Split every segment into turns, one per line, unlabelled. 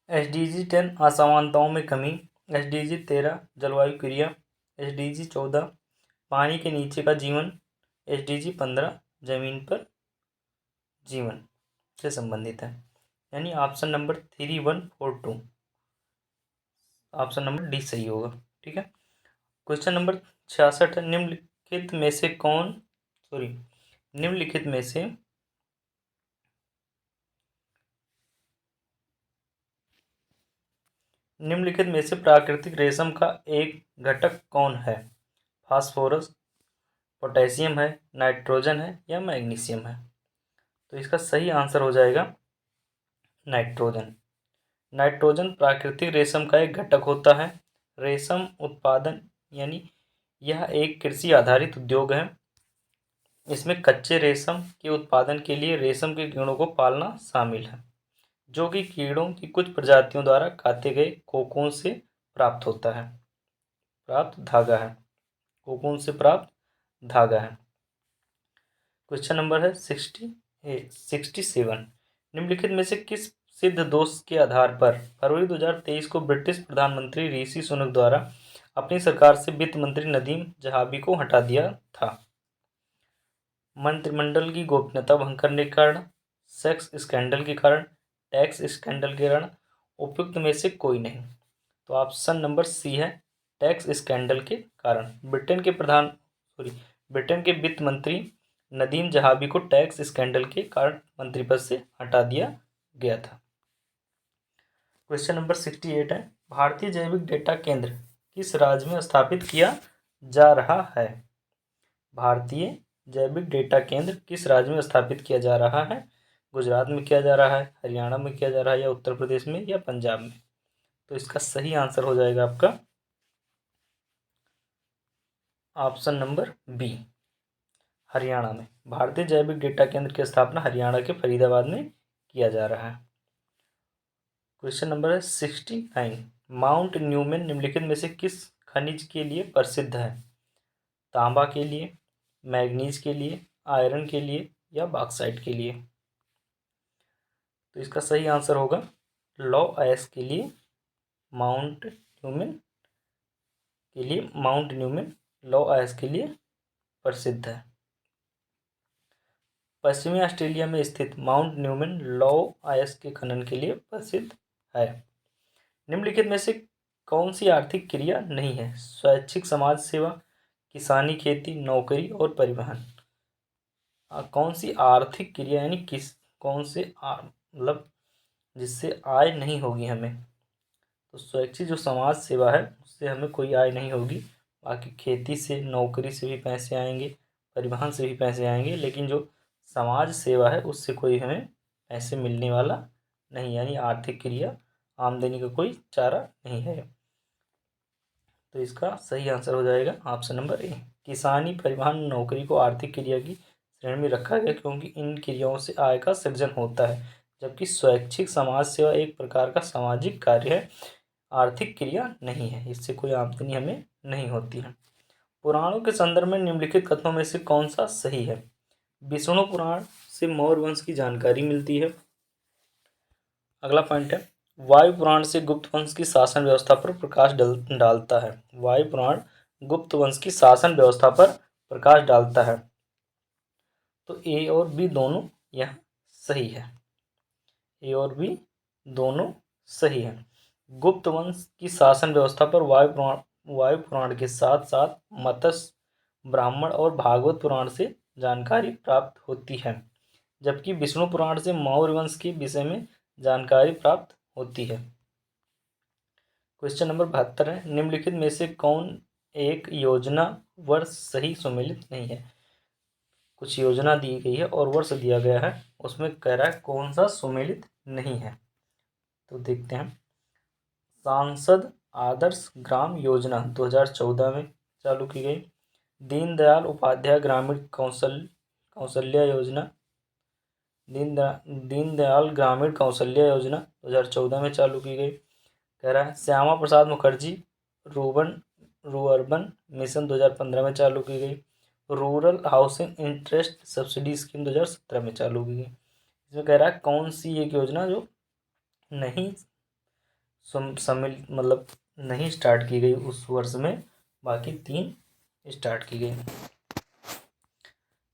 SDG 10 असमानताओं में कमी, SDG 13 जलवायु क्रिया, SDG 14 पानी के नीचे का जीवन, SDG 15 जमीन पर जीवन से संबंधित है। यानी option number 3142 option number D सही होगा। ठीक है। क्वेश्चन नंबर 66 है, निम्नलिखित में से प्राकृतिक रेशम का एक घटक कौन है? फास्फोरस, पोटेशियम है, नाइट्रोजन है या मैग्नीशियम है? तो इसका सही आंसर हो जाएगा नाइट्रोजन। नाइट्रोजन प्राकृतिक रेशम का एक घटक होता है। रेशम उत्पादन यानी यह एक कृषि आधारित उद्योग है। इसमें कच्चे रेशम के उत्पादन के लिए रेशम के कीड़ों को पालना शामिल है, जो कि कीड़ों की कुछ प्रजातियों द्वारा काटे गए कोकून से प्राप्त होता है। कोकून से प्राप्त धागा है। क्वेश्चन नंबर है 67। निम्नलिखित में से किस सिद्ध दोष के आधार पर फरवरी 2023 को ब्रिटिश प्रधानमंत्री ऋषि सुनक द्वारा अपनी सरकार से वित्त मंत्री नदीम जहाबी को हटा दिया था? मंत्रिमंडल की गोपनीयता भंग करने के कारण, सेक्स स्कैंडल के कारण, टैक्स स्कैंडल के कारण, उपयुक्त में से कोई नहीं। तो ऑप्शन नंबर सी है टैक्स स्कैंडल के कारण। ब्रिटेन के वित्त मंत्री नदीम जहाबी को टैक्स स्कैंडल के कारण मंत्री पद से हटा दिया गया था। क्वेश्चन नंबर 68 है, भारतीय जैविक डेटा केंद्र किस राज्य में स्थापित किया जा रहा है? भारतीय जैविक डेटा केंद्र किस राज्य में स्थापित किया जा रहा है? गुजरात में किया जा रहा है, हरियाणा में किया जा रहा है या उत्तर प्रदेश में या पंजाब में? तो इसका सही आंसर हो जाएगा आपका ऑप्शन नंबर बी, हरियाणा में। भारतीय जैविक डेटा केंद्र की स्थापना हरियाणा के फरीदाबाद में किया जा रहा है। क्वेश्चन नंबर है 69, माउंट न्यूमैन निम्नलिखित में से किस खनिज के लिए प्रसिद्ध है? तांबा के लिए, मैग्नीज के लिए, आयरन के लिए या बॉक्साइट के लिए? तो इसका सही आंसर होगा लौ अयस्क के लिए। माउंट न्यूमैन लौ अयस्क के लिए प्रसिद्ध है। पश्चिमी ऑस्ट्रेलिया में स्थित माउंट न्यूमैन लौ अयस्क के खनन के लिए प्रसिद्ध है। निम्नलिखित में से कौन सी आर्थिक क्रिया नहीं है? स्वैच्छिक समाज सेवा, किसानी, खेती, नौकरी और परिवहन। कौन सी आर्थिक क्रिया यानी कौन से मतलब जिससे आय नहीं होगी हमें? तो स्वैच्छिक जो समाज सेवा है उससे हमें कोई आय नहीं होगी। बाकी खेती से, नौकरी से भी पैसे आएंगे, परिवहन से भी पैसे आएंगे, लेकिन जो समाज सेवा है उससे कोई हमें पैसे मिलने वाला नहीं, यानी आर्थिक क्रिया, आमदनी का कोई चारा नहीं है। तो इसका सही आंसर हो जाएगा ऑप्शन नंबर ए। किसानी, परिवहन, नौकरी को आर्थिक क्रिया की श्रेणी में रखा गया क्योंकि इन क्रियाओं से आय का सृजन होता है, जबकि स्वैच्छिक समाज सेवा एक प्रकार का सामाजिक कार्य है, आर्थिक क्रिया नहीं है, इससे कोई आमदनी हमें नहीं होती है। पुराणों के संदर्भ में निम्नलिखित कथनों में से कौन सा सही है? विष्णु पुराण से मौर्य वंश की जानकारी मिलती है। अगला पॉइंट है, वायु पुराण से गुप्त वंश की शासन व्यवस्था पर प्रकाश डालता है। वायु पुराण गुप्त वंश की शासन व्यवस्था पर प्रकाश डालता है। तो ए और बी दोनों यह सही है। ए और बी दोनों सही है। गुप्त वंश की शासन व्यवस्था पर वायु पुराण के साथ साथ मत्स्य, ब्राह्मण और भागवत पुराण से जानकारी प्राप्त होती है, जबकि विष्णु पुराण से मौर्य वंश के विषय में जानकारी प्राप्त होती है। क्वेश्चन नंबर 72 है, निम्नलिखित में से कौन एक योजना वर्ष सही सुमेलित नहीं है? कुछ योजना दी गई है और वर्ष दिया गया है, उसमें कह रहा है कौन सा सुमेलित नहीं है। तो देखते हैं, सांसद आदर्श ग्राम योजना 2014 में चालू की गई। दीनदयाल उपाध्याय ग्रामीण कौशल्या योजना, दीनदयाल ग्रामीण कौशल्या योजना 2014 में चालू की गई। कह रहा है श्यामा प्रसाद मुखर्जी रूअर्बन मिशन 2015 में चालू की गई। Rural housing interest subsidy scheme 2017 में चालू की गई। इसमें कह रहा है कौन सी एक योजना जो नहीं सम्मिलित मतलब नहीं स्टार्ट की गई उस वर्ष में, बाकी 3 स्टार्ट की गई।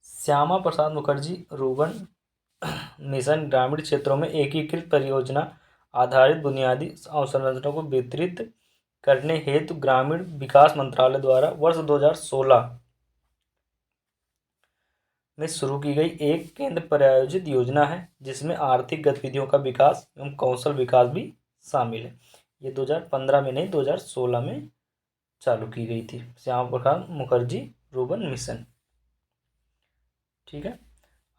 श्यामा प्रसाद मुखर्जी रूर्बन मिशन ग्रामीण क्षेत्रों में एकीकृत परियोजना आधारित बुनियादी अवसंरचना को वितरित करने हेतु ग्रामीण विकास मंत्रालय द्वारा वर्ष 2016 में शुरू की गई एक केंद्र प्रायोजित योजना है, जिसमें आर्थिक गतिविधियों का विकास एवं कौशल विकास भी शामिल है। ये 2015 में नहीं, 2016 में चालू की गई थी, श्यामा प्रसाद मुखर्जी रूर्बन मिशन। ठीक है,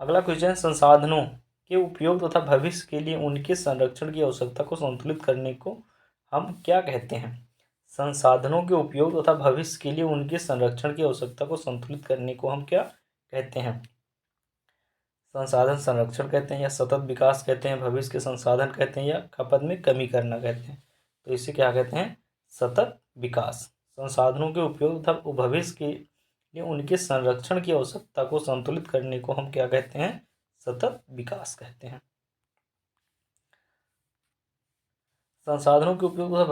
अगला क्वेश्चन, संसाधनों के उपयोग तथा भविष्य के लिए उनके संरक्षण की आवश्यकता को संतुलित करने को हम क्या कहते हैं? संसाधनों के उपयोग तथा भविष्य के लिए उनके संरक्षण की आवश्यकता को संतुलित करने को हम क्या कहते हैं? संसाधन संरक्षण कहते हैं, या सतत विकास कहते हैं, भविष्य के संसाधन कहते हैं, या खपत में कमी करना कहते हैं। तो इसे क्या कहते हैं? सतत विकास। संसाधनों के उपयोग तथा भविष्य के लिए उनके संरक्षण की आवश्यकता को संतुलित करने को हम क्या कहते हैं? सतत विकास कहते हैं। संसाधनों के उपयोग तथा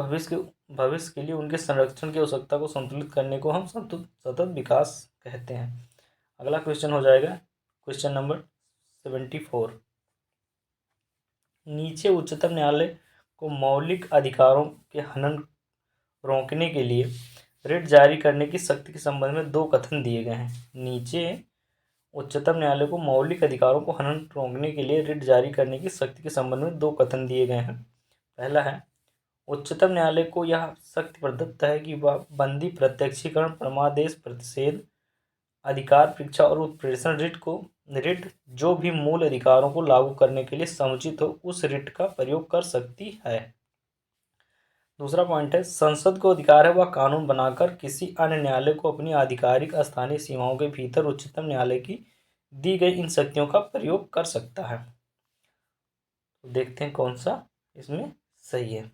भविष्य के लिए उनके संरक्षण की आवश्यकता को संतुलित करने को हम सतत विकास कहते हैं। अगला क्वेश्चन हो जाएगा क्वेश्चन नंबर 74। नीचे उच्चतम न्यायालय को मौलिक अधिकारों के हनन रोकने के लिए रिट जारी करने की शक्ति के संबंध में 2 कथन दिए गए हैं। नीचे उच्चतम न्यायालय को मौलिक अधिकारों को हनन रोकने के लिए रिट जारी करने की शक्ति के संबंध में 2 कथन दिए गए हैं। पहला है, उच्चतम न्यायालय को यह शक्ति प्रदत्त है कि वह बंदी प्रत्यक्षीकरण, परमादेश, प्रतिषेध, अधिकार परीक्षा और उत्प्रेषण रिट जो भी मूल अधिकारों को लागू करने के लिए समुचित हो, उस रिट का प्रयोग कर सकती है। दूसरा पॉइंट है, संसद को अधिकार है वह कानून बनाकर किसी अन्य न्यायालय को अपनी आधिकारिक स्थानीय सीमाओं के भीतर उच्चतम न्यायालय की दी गई इन शक्तियों का प्रयोग कर सकता है। तो देखते हैं कौन सा इसमें सही है।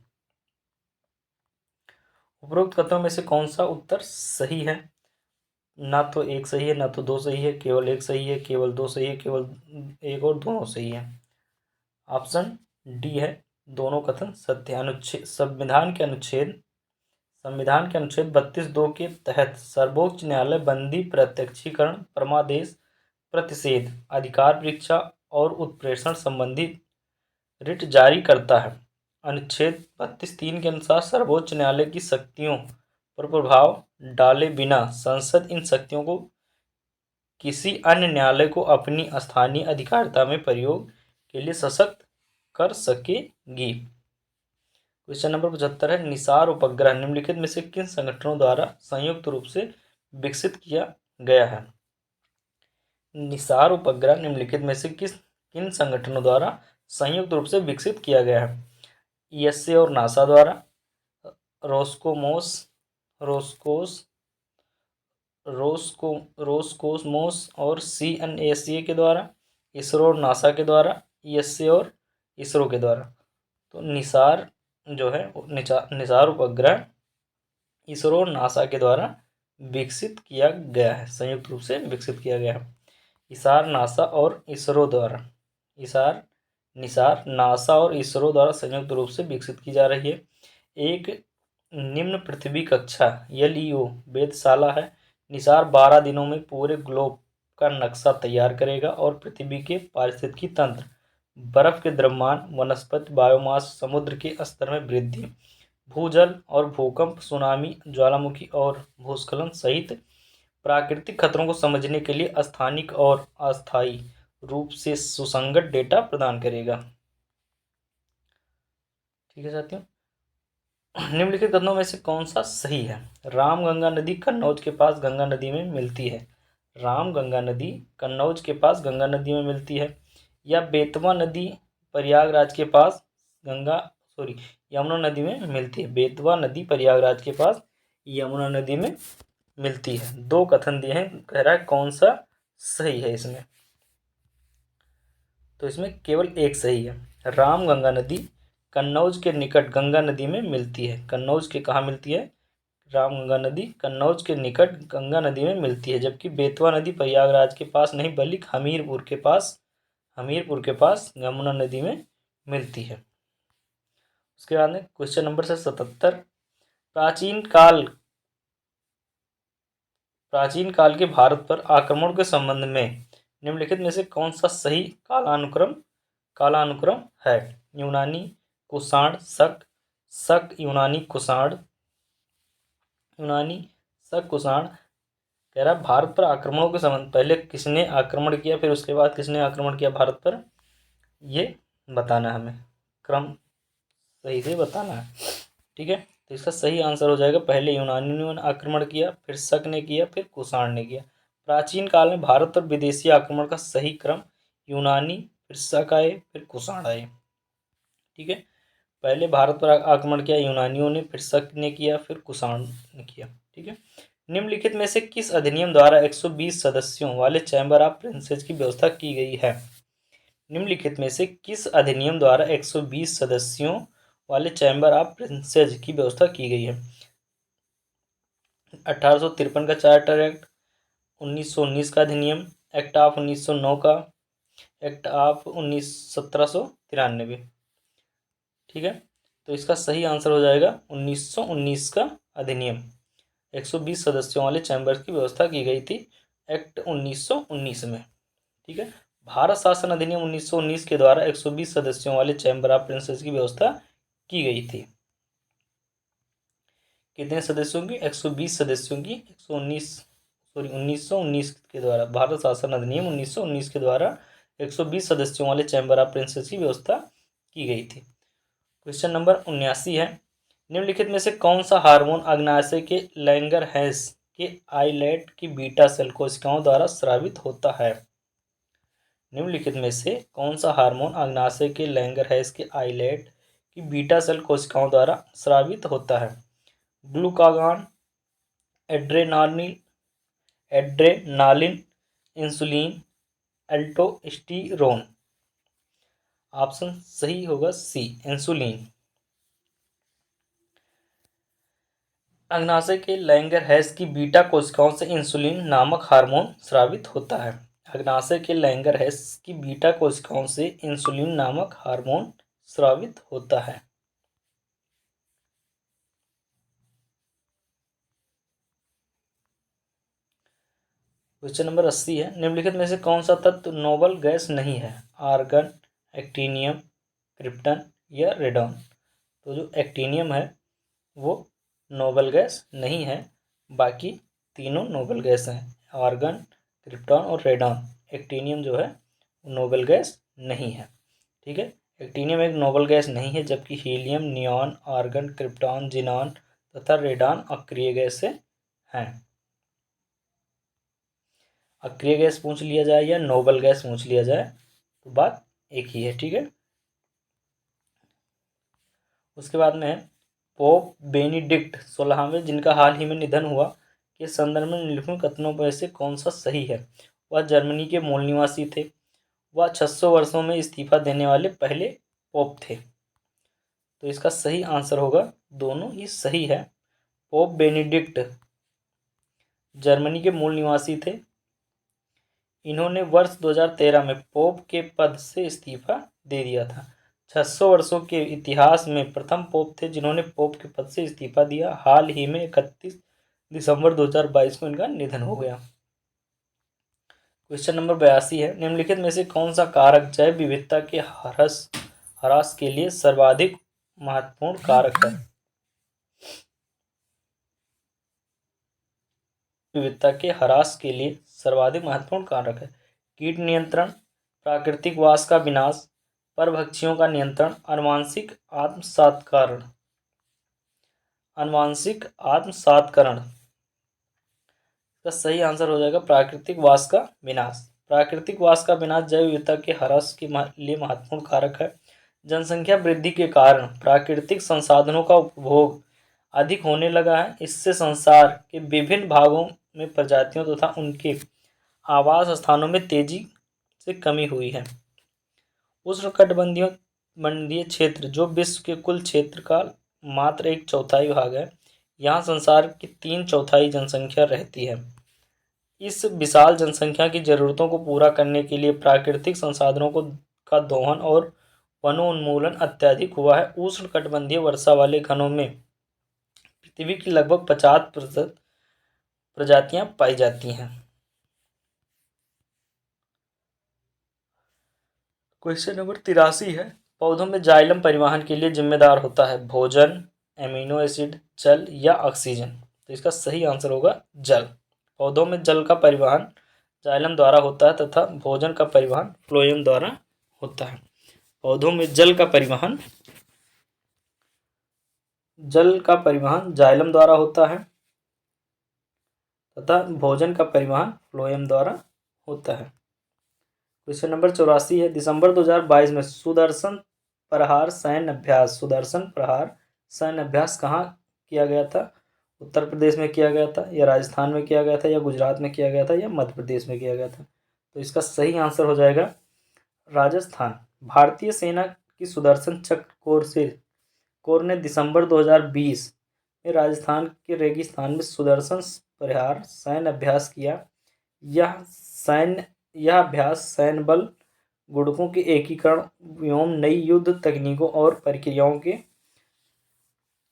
उपरोक्त कथनों में से कौन सा उत्तर सही है? ना तो 1 सही है, ना तो 2 सही है, केवल 1 सही है, केवल 2 सही है, केवल 1 और दोनों सही है। ऑप्शन डी है, दोनों कथन सत्य है। संविधान के अनुच्छेद 32(2) के तहत सर्वोच्च न्यायालय बंदी प्रत्यक्षीकरण, परमादेश, प्रतिषेध, अधिकार परीक्षा और उत्प्रेषण संबंधी रिट जारी करता है। अनुच्छेद 32(3) के अनुसार सर्वोच्च न्यायालय की शक्तियों पर प्रभाव डाले बिना संसद इन शक्तियों को किसी अन्य न्यायालय को अपनी स्थानीय अधिकारिता में प्रयोग के लिए सशक्त कर सकेगी। क्वेश्चन नंबर 75 है, निसार उपग्रह निम्नलिखित में से किन संगठनों द्वारा संयुक्त रूप से विकसित किया गया है? निसार उपग्रह निम्नलिखित में से किन संगठनों द्वारा संयुक्त रूप से विकसित किया गया है? ईएसए और नासा द्वारा, रोस्कोसमोस और सीएनएसए के द्वारा, इसरो और नासा के द्वारा, ईएसए और इसरो के द्वारा। तो निसार जो है निसार उपग्रह इसरो और नासा के द्वारा विकसित किया गया है, संयुक्त रूप से विकसित किया गया है। निसार नासा और इसरो द्वारा संयुक्त रूप से विकसित की जा रही है। एक निम्न पृथ्वी कक्षा LEO वेधशाला है। निसार 12 दिनों में पूरे ग्लोब का नक्शा तैयार करेगा और पृथ्वी के पारिस्थितिकी तंत्र, बर्फ के द्रव्यमान, वनस्पति बायोमास, समुद्र के स्तर में वृद्धि, भूजल और भूकंप, सुनामी, ज्वालामुखी और भूस्खलन सहित प्राकृतिक खतरों को समझने के लिए स्थानिक और अस्थायी रूप से सुसंगत डेटा प्रदान करेगा। ठीक है साथियों, निम्नलिखित कथनों में से कौन सा सही है? रामगंगा नदी कन्नौज के पास गंगा नदी में मिलती है। रामगंगा नदी कन्नौज के पास गंगा नदी में मिलती है। या बेतवा नदी प्रयागराज के पास यमुना नदी में मिलती है। बेतवा नदी प्रयागराज के पास यमुना नदी में मिलती है। 2 कथन दिए हैं, कह रहा है कौन सा सही है इसमें। तो इसमें केवल 1 सही है। रामगंगा नदी कन्नौज के निकट गंगा नदी में मिलती है। कन्नौज के कहाँ मिलती है? रामगंगा नदी कन्नौज के निकट गंगा नदी में मिलती है। जबकि बेतवा नदी प्रयागराज के पास नहीं बल्कि हमीरपुर के पास यमुना नदी में मिलती है। उसके बाद में क्वेश्चन नंबर 77, प्राचीन काल के भारत पर आक्रमण के संबंध में निम्नलिखित में से कौन सा सही कालानुक्रम है? यूनानी, कुषाण, शक, यूनानी, कुषाण। कह रहा भारत पर आक्रमणों के संबंध, पहले किसने आक्रमण किया, फिर उसके बाद किसने आक्रमण किया भारत पर, ये बताना है हमें, क्रम सही से बताना है। ठीक है, तो इसका सही आंसर हो जाएगा, पहले यूनानियों ने आक्रमण किया, फिर शक ने किया, फिर कुषाण ने किया। प्राचीन काल में भारत पर विदेशी आक्रमण का सही क्रम यूनानी, फिर शक आए, फिर कुषाण आए। ठीक है, पहले भारत पर आक्रमण किया यूनानियों ने, फिर शक ने किया, फिर कुषाण ने किया। ठीक है, निम्नलिखित में से किस अधिनियम द्वारा 120 सदस्यों वाले चैम्बर ऑफ प्रिंसेस की व्यवस्था की गई है? निम्नलिखित में से किस अधिनियम द्वारा 120 सदस्यों वाले चैम्बर ऑफ प्रिंसेस की व्यवस्था की गई है? 1853 का चार्टर एक्ट, 1919 का अधिनियम, एक्ट ऑफ 1909 का, एक्ट ऑफ 1793। ठीक है, तो इसका सही आंसर हो जाएगा 1919 का अधिनियम। 120 सदस्यों वाले चैम्बर की व्यवस्था की गई थी एक्ट 1919 में। ठीक है, भारत शासन अधिनियम 1919 के द्वारा 120 सदस्यों वाले चैम्बर ऑफ प्रिंसेस की व्यवस्था की गई थी। कितने सदस्यों की? 120 सदस्यों की 1919 के द्वारा, भारत शासन अधिनियम 1919 के द्वारा 120 सदस्यों वाले चैम्बर ऑफ प्रिंसेस की व्यवस्था की गई थी। क्वेश्चन नंबर 79 है, निम्नलिखित में से कौन सा हार्मोन अग्नाशय के लैंगरहैंस के आइलेट की बीटा सेल कोशिकाओं द्वारा स्रावित होता है? निम्नलिखित में से कौन सा हार्मोन अग्नाशय के लैंगरहैंस के आइलेट की बीटा सेल कोशिकाओं द्वारा स्रावित होता है? Glucagon, adrenaline, insulin, aldosterone. Option सही होगा सी, इंसुलिन। अग्नाशय के लैंगरहैंस की बीटा कोशिकाओं से इंसुलिन नामक हार्मोन स्रावित होता है। अग्नाशय के लैंगरहैंस की बीटा कोशिकाओं से इंसुलिन नामक हार्मोन स्रावित होता है। क्वेश्चन नंबर 80 है, निम्नलिखित में से कौन सा तत्व नोबल गैस नहीं है? आर्गन, एक्टीनियम, क्रिप्टन या रेडॉन। तो जो एक्टीनियम है वो नोबल गैस नहीं है, बाकी तीनों नोबल गैस हैं, आर्गन, क्रिप्टॉन और रेडॉन। एक्टीनियम जो है नोबल गैस नहीं है। ठीक है, एक्टीनियम एक नोबल गैस नहीं है, जबकि helium, neon, argon, krypton, xenon तथा रेडॉन अक्रिय गैस हैं। अक्रिय गैस पूछ लिया जाए या नोबल गैस पूछ लिया जाए तो बात एक ही है। ठीक है, उसके बाद में पोप बेनिडिक्ट 16वें, जिनका हाल ही में निधन हुआ, के संदर्भ में निम्नलिखित कथनों में से कौन सा सही है? वह जर्मनी के मूल निवासी थे, वह 600 वर्षों में इस्तीफा देने वाले पहले पोप थे। तो इसका सही आंसर होगा, दोनों ही सही है। पोप बेनिडिक्ट जर्मनी के मूल निवासी थे, इन्होंने वर्ष 2013 में पोप के पद से इस्तीफा दे दिया था। 600 वर्षों के इतिहास में प्रथम पोप थे जिन्होंने पोप के पद से इस्तीफा दिया। हाल ही में 31 दिसंबर 2022 को इनका निधन हो गया। क्वेश्चन नंबर 82 है, निम्नलिखित में से कौन सा कारक जैव विविधता के ह्रास के लिए सर्वाधिक महत्वपूर्ण कारक है? विविधता के ह्रास के लिए सर्वाधिक महत्वपूर्ण कारक है कीट नियंत्रण, प्राकृतिक वास का विनाश, परभक्षियों का नियंत्रण, आनुवांशिक आत्मसातकरण। इसका सही आंसर हो जाएगा प्राकृतिक वास का विनाश। प्राकृतिक वास का विनाश जैव विविधता के ह्रास के लिए महत्वपूर्ण कारक है। जनसंख्या वृद्धि के कारण प्राकृतिक संसाधनों का उपभोग अधिक होने लगा है। इससे संसार के विभिन्न भागों में प्रजातियों तथा उनके आवास स्थानों में तेजी से कमी हुई है। उष्णकटिबंधीय क्षेत्र, जो विश्व के कुल क्षेत्र का मात्र 1/4 भाग है, यहाँ संसार की 3/4 जनसंख्या रहती है। इस विशाल जनसंख्या की जरूरतों को पूरा करने के लिए प्राकृतिक संसाधनों का दोहन और वनोन्मूलन अत्यधिक हुआ है। उष्णकटिबंधीय वर्षा वाले घनों में पृथ्वी की लगभग 50% प्रजातियां पाई जाती हैं। क्वेश्चन नंबर 83 है, पौधों में जाइलम परिवहन के लिए जिम्मेदार होता है भोजन, एमिनो एसिड, जल या ऑक्सीजन। तो इसका सही आंसर होगा जल। पौधों में जल का परिवहन जाइलम द्वारा होता है तथा भोजन का परिवहन फ्लोएम द्वारा होता है। पौधों में जल का परिवहन जाइलम द्वारा होता है तथा भोजन का परिवहन फ्लोएम द्वारा होता है। क्वेश्चन नंबर 84 है, दिसंबर 2022 में सुदर्शन प्रहार सैन्य अभ्यास कहाँ किया गया था? उत्तर प्रदेश में किया गया था, या राजस्थान में किया गया था, या गुजरात में किया गया था, या मध्य प्रदेश में किया गया था? तो इसका सही आंसर हो जाएगा राजस्थान। भारतीय सेना की सुदर्शन चक्र कोर ने दिसंबर 2020 में राजस्थान के रेगिस्तान में सुदर्शन प्रहार सैन्य अभ्यास किया। यह अभ्यास सैन्य बल गुणकों के एकीकरण एवं नई युद्ध तकनीकों और प्रक्रियाओं के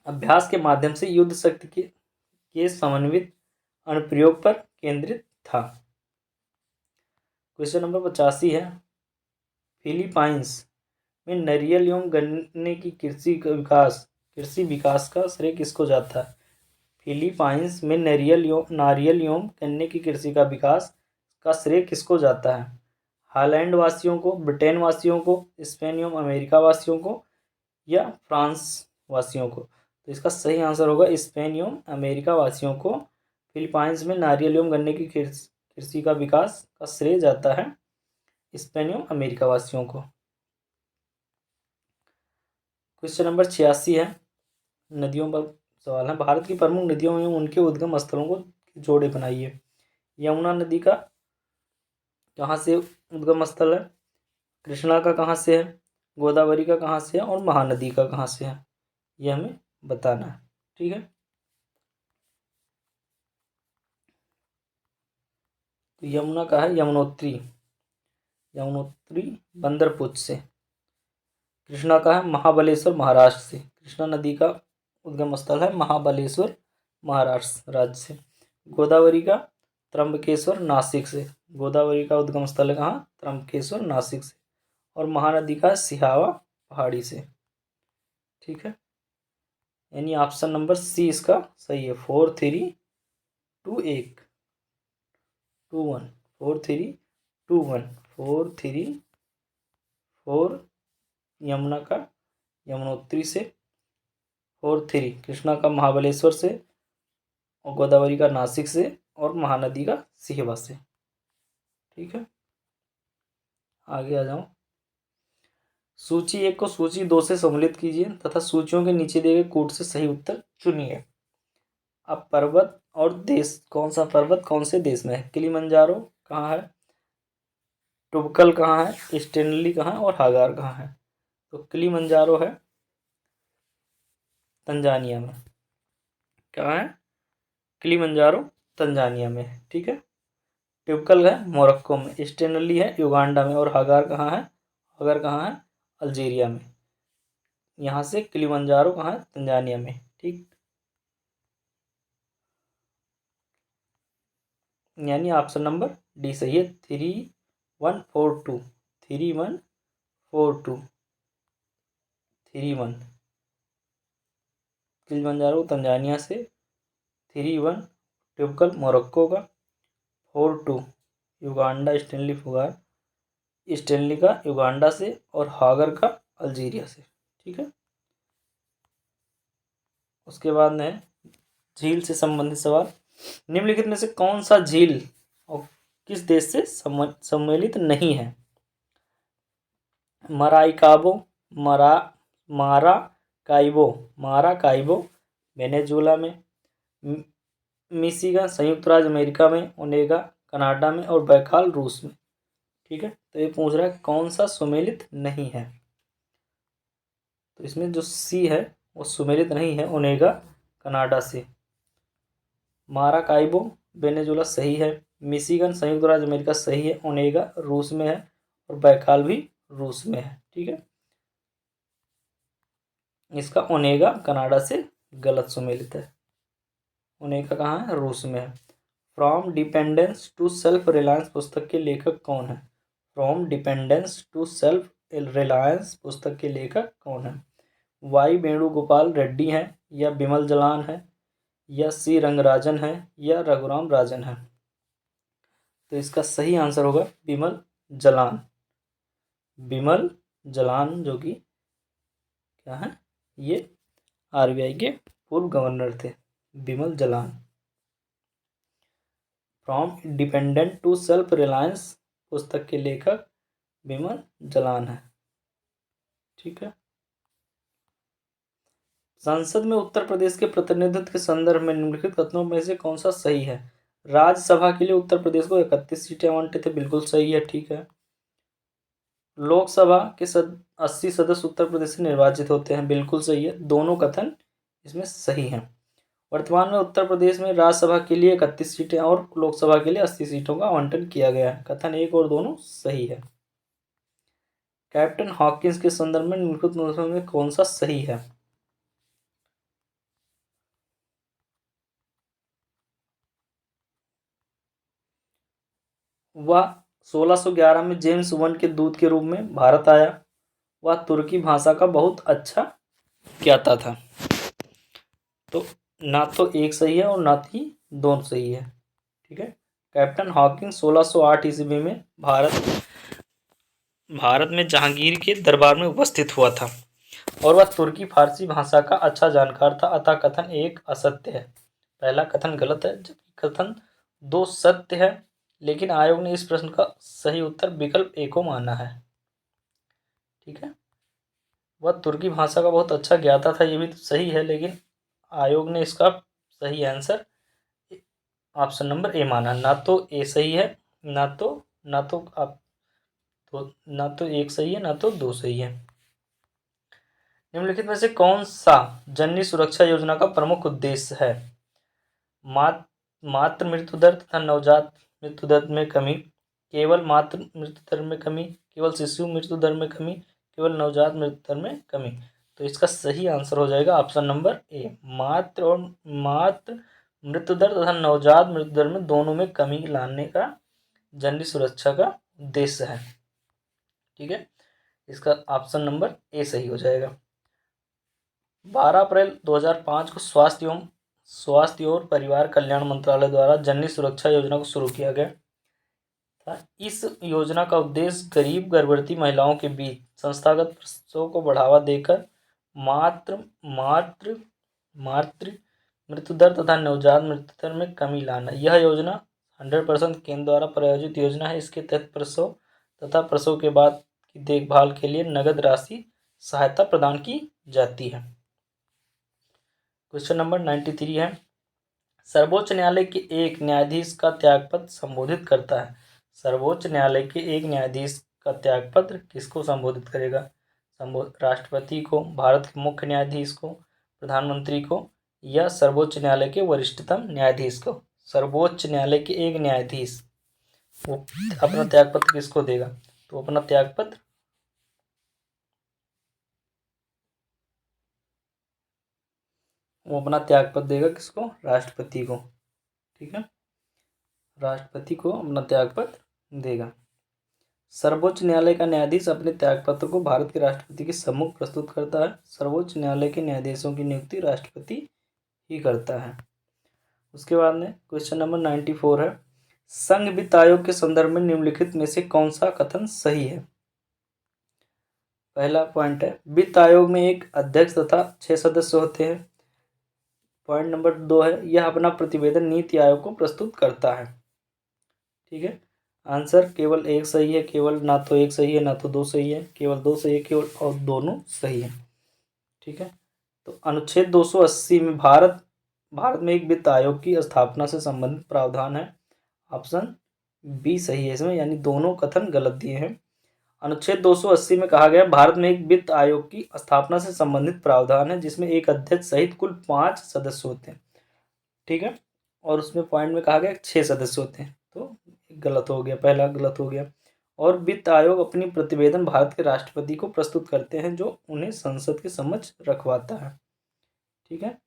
अभ्यास के माध्यम से युद्ध शक्ति के समन्वित अनुप्रयोग पर केंद्रित था। क्वेश्चन नंबर 85 है, फिलीपाइंस में नारियल एवं गन्ने की कृषि विकास का श्रेय किसको जाता है? फिलीपाइंस में नारियल एवं गन्ने की कृषि का विकास का श्रेय किसको जाता है? हॉलैंड वासियों को, ब्रिटेन वासियों को, स्पेन एवं अमेरिका वासियों को, या फ्रांस वासियों को? तो इसका सही आंसर होगा स्पेन एवं अमेरिका वासियों को। फिलीपाइंस में नारियल एवं गन्ने की कृषि का विकास का श्रेय जाता है स्पेन एवं अमेरिका वासियों को। क्वेश्चन नंबर 86 है, नदियों पर सवाल है, भारत की प्रमुख नदियों एवं उनके उद्गम स्थलों को जोड़े बनाइए। यमुना नदी का कहाँ से उद्गम स्थल है? कृष्णा का कहाँ से है? गोदावरी का कहाँ से है? और महानदी का कहाँ से है? यह हमें बताना है। ठीक है, तो यमुना का है यमुनोत्री बंदरपुच से। कृष्णा का है महाबलेश्वर महाराष्ट्र से। कृष्णा नदी का उद्गम स्थल है महाबलेश्वर महाराष्ट्र राज्य से। गोदावरी का त्र्यंबकेश्वर नासिक से। गोदावरी का उद्गम स्थल है कहाँ? त्र्यंबकेश्वर नासिक से। और महानदी का सिहावा पहाड़ी से। ठीक है, यानी ऑप्शन नंबर सी इसका सही है। 4321 4 यमुना का यमुनोत्री से, 43 कृष्णा का महाबलेश्वर से, और गोदावरी का नासिक से, और महानदी का सिहवा से। ठीक है, आगे आ जाओ। सूची 1 को सूची 2 से सम्मिलित कीजिए तथा सूचियों के नीचे दिए गए कूट से सही उत्तर चुनिए। अब पर्वत और देश, कौन सा पर्वत कौन से देश में है? किलिमंजारो कहाँ है? टुबकल कहाँ है? स्टेनली कहाँ है? और हागार कहाँ है? तो किलिमंजारो है तंजानिया में। कहाँ है? किलिमंजारो तंजानिया में। ठीक है, ट्यूबकल है मोरक्को में, स्टेनली है युगांडा में, और हागार कहाँ है? हागार कहाँ है? अल्जीरिया में। यहाँ से किलिमंजारो कहाँ है? तंजानिया में। ठीक, यानी ऑप्शन नंबर डी सही है। 3142 किलिमंजारो तंजानिया से, 31 ट्यूबकल मोरक्को का, 42 युगांडा स्टेनली का युगांडा से, और हागर का अल्जीरिया से। ठीक है, उसके बाद में झील से संबंधित सवाल। निम्नलिखित में से कौन सा झील और किस देश से सम्मिलित नहीं है? माराकाइबो वेनेजुएला में, मिशिगन संयुक्त राज्य अमेरिका में, ओनेगा कनाडा में, और बैकाल रूस में। ठीक है, तो ये पूछ रहा है कौन सा सुमेलित नहीं है। तो इसमें जो सी है वो सुमेलित नहीं है, ओनेगा कनाडा से। माराकाइबो वेनेजुएला सही है, मिशिगन संयुक्त राज्य अमेरिका सही है, ओनेगा रूस में है, और बैकाल भी रूस में है। ठीक है, इसका ओनेगा कनाडा से गलत सुमेलित है। ओनेगा कहाँ है? रूस में है। From dependence to self reliance पुस्तक के लेखक कौन है? From dependence to self reliance पुस्तक के लेखक कौन है? वाई वेणुगोपाल रेड्डी हैं, या बिमल जलान है, या सी रंगराजन है, या रघुराम राजन है? तो इसका सही आंसर होगा बिमल जलान। बिमल जलान जो कि क्या है? ये आरबीआई के पूर्व गवर्नर थे, Bimal Jalan. From dependent to self reliance पुस्तक के लेखक बिमल जलान है। ठीक है। संसद में उत्तर प्रदेश के प्रतिनिधित्व के संदर्भ में निम्नलिखित कथनों में से कौन सा सही है? राज्यसभा के लिए उत्तर प्रदेश को 31 सीटें आवंटित है, बिल्कुल सही है। ठीक है। लोकसभा के 80 सदस्य उत्तर प्रदेश से निर्वाचित होते हैं, बिल्कुल सही है। दोनों कथन इसमें सही हैं। वर्तमान में उत्तर प्रदेश में राज्यसभा के लिए 31 सीटें और लोकसभा के लिए 80 सीटों का आवंटन किया गया है। कथन एक और दोनों सही है। कैप्टन हॉकिंस के संदर्भ में निम्नलिखित में कौन सा सही है? वह 1611 में जेम्स वन के दूत के रूप में भारत आया। वह तुर्की भाषा का बहुत अच्छा ज्ञाता था। तो ना तो एक सही है और ना ही दोनों सही है। ठीक है। कैप्टन हॉकिंग 1608 ईस्वी में भारत में जहांगीर के दरबार में उपस्थित हुआ था और वह तुर्की फारसी भाषा का अच्छा जानकार था, अतः कथन एक असत्य है। पहला कथन गलत है, जबकि कथन दो सत्य है, लेकिन आयोग ने इस प्रश्न का सही उत्तर विकल्प ए को माना है। ठीक है। वह तुर्की भाषा का बहुत अच्छा ज्ञाता था, ये भी तो सही है, लेकिन आयोग ने इसका सही आंसर ऑप्शन नंबर ए माना। ना तो ए सही है, ना तो एक सही है, ना तो दो सही है। निम्नलिखित में से कौन सा जननी सुरक्षा योजना का प्रमुख उद्देश्य है? मातृ मृत्यु दर तथा नवजात मृत्यु दर में कमी, केवल मातृ मृत्यु दर में कमी, केवल शिशु मृत्यु दर में कमी, केवल नवजात मृत्यु दर में कमी। तो इसका सही आंसर हो जाएगा ऑप्शन नंबर ए। मातृ मृत्यु दर तथा नवजात मृत्यु दर में दोनों में कमी लाने का जननी सुरक्षा का उद्देश्य है। ठीक है। इसका ऑप्शन नंबर ए सही हो जाएगा। 12 अप्रैल 2005 को स्वास्थ्य और परिवार कल्याण मंत्रालय द्वारा जननी सुरक्षा योजना को शुरू किया गया था। इस योजना का उद्देश्य गरीब गर्भवती महिलाओं के बीच संस्थागत प्रसव को बढ़ावा देकर मातृ मातृ मातृ मृत्यु दर तथा नवजात मृत्यु दर में कमी लाना। यह योजना 100% केंद्र द्वारा प्रायोजित योजना है। इसके तहत प्रसव तथा प्रसव के बाद की देखभाल के लिए नगद राशि सहायता प्रदान की जाती है। क्वेश्चन नंबर 93 है, सर्वोच्च न्यायालय के एक न्यायाधीश का त्यागपत्र संबोधित करता है। सर्वोच्च न्यायालय के एक न्यायाधीश का त्यागपत्र किसको संबोधित करेगा? राष्ट्रपति को, भारत के मुख्य न्यायाधीश को, प्रधानमंत्री को, या सर्वोच्च न्यायालय के वरिष्ठतम न्यायाधीश को? सर्वोच्च न्यायालय के एक न्यायाधीश वो अपना त्यागपत्र किसको देगा? तो अपना त्यागपत्र देगा किसको? राष्ट्रपति को। ठीक है। राष्ट्रपति को अपना त्यागपत्र देगा। सर्वोच्च न्यायालय का न्यायाधीश अपने त्यागपत्र को भारत के राष्ट्रपति के सम्मुख प्रस्तुत करता है। सर्वोच्च न्यायालय के न्यायाधीशों की नियुक्ति राष्ट्रपति ही करता है। उसके बाद में क्वेश्चन नंबर 94 है, संघ वित्त आयोग के संदर्भ में निम्नलिखित में से कौन सा कथन सही है? पहला पॉइंट है, वित्त आयोग में एक अध्यक्ष तथा 6 सदस्य होते हैं। पॉइंट नंबर 2 है, यह अपना प्रतिवेदन नीति आयोग को प्रस्तुत करता है। ठीक है। आंसर केवल एक सही है, केवल ना तो एक सही है ना तो दो सही है, केवल दो सही है, केवल और दोनों सही है। ठीक है। तो अनुच्छेद 280 में भारत में एक वित्त आयोग की स्थापना से संबंधित प्रावधान है। ऑप्शन बी सही है इसमें, यानी दोनों कथन गलत दिए हैं। अनुच्छेद 280 में कहा गया भारत में एक वित्त आयोग की स्थापना से संबंधित प्रावधान है जिसमें एक अध्यक्ष सहित कुल 5 सदस्य होते हैं। ठीक है। और उसमें पॉइंट में कहा गया 6 सदस्य होते हैं, तो गलत हो गया, पहला गलत हो गया। और वित्त आयोग अपनी प्रतिवेदन भारत के राष्ट्रपति को प्रस्तुत करते हैं, जो उन्हें संसद के समक्ष रखवाता है। ठीक है।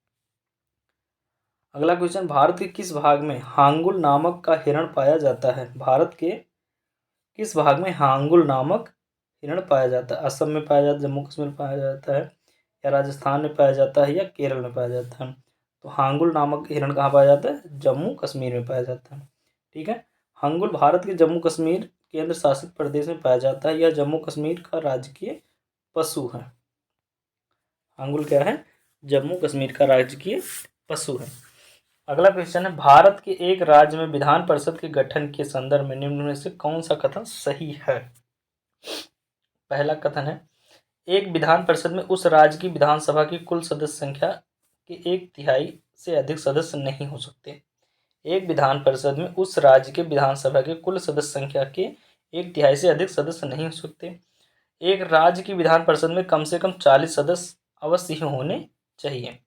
अगला क्वेश्चन, भारत के किस भाग में हांगुल नामक का हिरण पाया जाता है? भारत के किस भाग में हांगुल नामक हिरण पाया जाता है? असम में पाया जाता है, जम्मू कश्मीर में पाया जाता है, या राजस्थान में पाया जाता है, या केरल में पाया जाता है? तो हांगुल नामक हिरण कहाँ पाया जाता है? जम्मू कश्मीर में पाया जाता है। ठीक है। हांगुल भारत के जम्मू कश्मीर केंद्र शासित प्रदेश में पाया जाता है। यह जम्मू कश्मीर का राजकीय पशु है। हांगुल क्या है? जम्मू कश्मीर का राजकीय पशु है। अगला क्वेश्चन है, भारत के एक राज्य में विधान परिषद के गठन के संदर्भ में निम्न में से कौन सा कथन सही है? पहला कथन है, एक विधान परिषद में उस राज्य की विधानसभा की कुल सदस्य संख्या के 1/3 से अधिक सदस्य नहीं हो सकते। एक विधान परिषद में उस राज्य के विधानसभा के कुल सदस्य संख्या के 1/3 से अधिक सदस्य नहीं हो सकते। एक राज्य की विधान परिषद में कम से कम 40 सदस्य अवश्य ही होने चाहिए।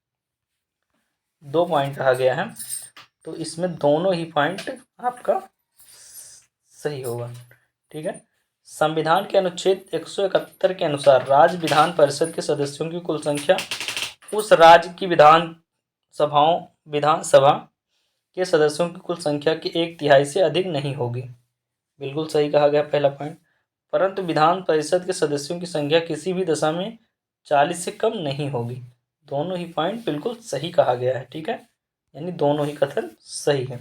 2 पॉइंट कहा गया है, तो इसमें दोनों ही पॉइंट आपका सही होगा। ठीक है। संविधान के अनुच्छेद 171 के अनुसार राज्य विधान परिषद के सदस्यों की कुल संख्या उस राज्य की विधानसभा के सदस्यों की कुल संख्या की 1/3 से अधिक नहीं होगी। बिल्कुल सही कहा गया पहला पॉइंट। परंतु विधान परिषद के सदस्यों की संख्या किसी भी दशा में 40 से कम नहीं होगी। दोनों ही पॉइंट बिल्कुल सही कहा गया है। ठीक है, यानी दोनों ही कथन सही है।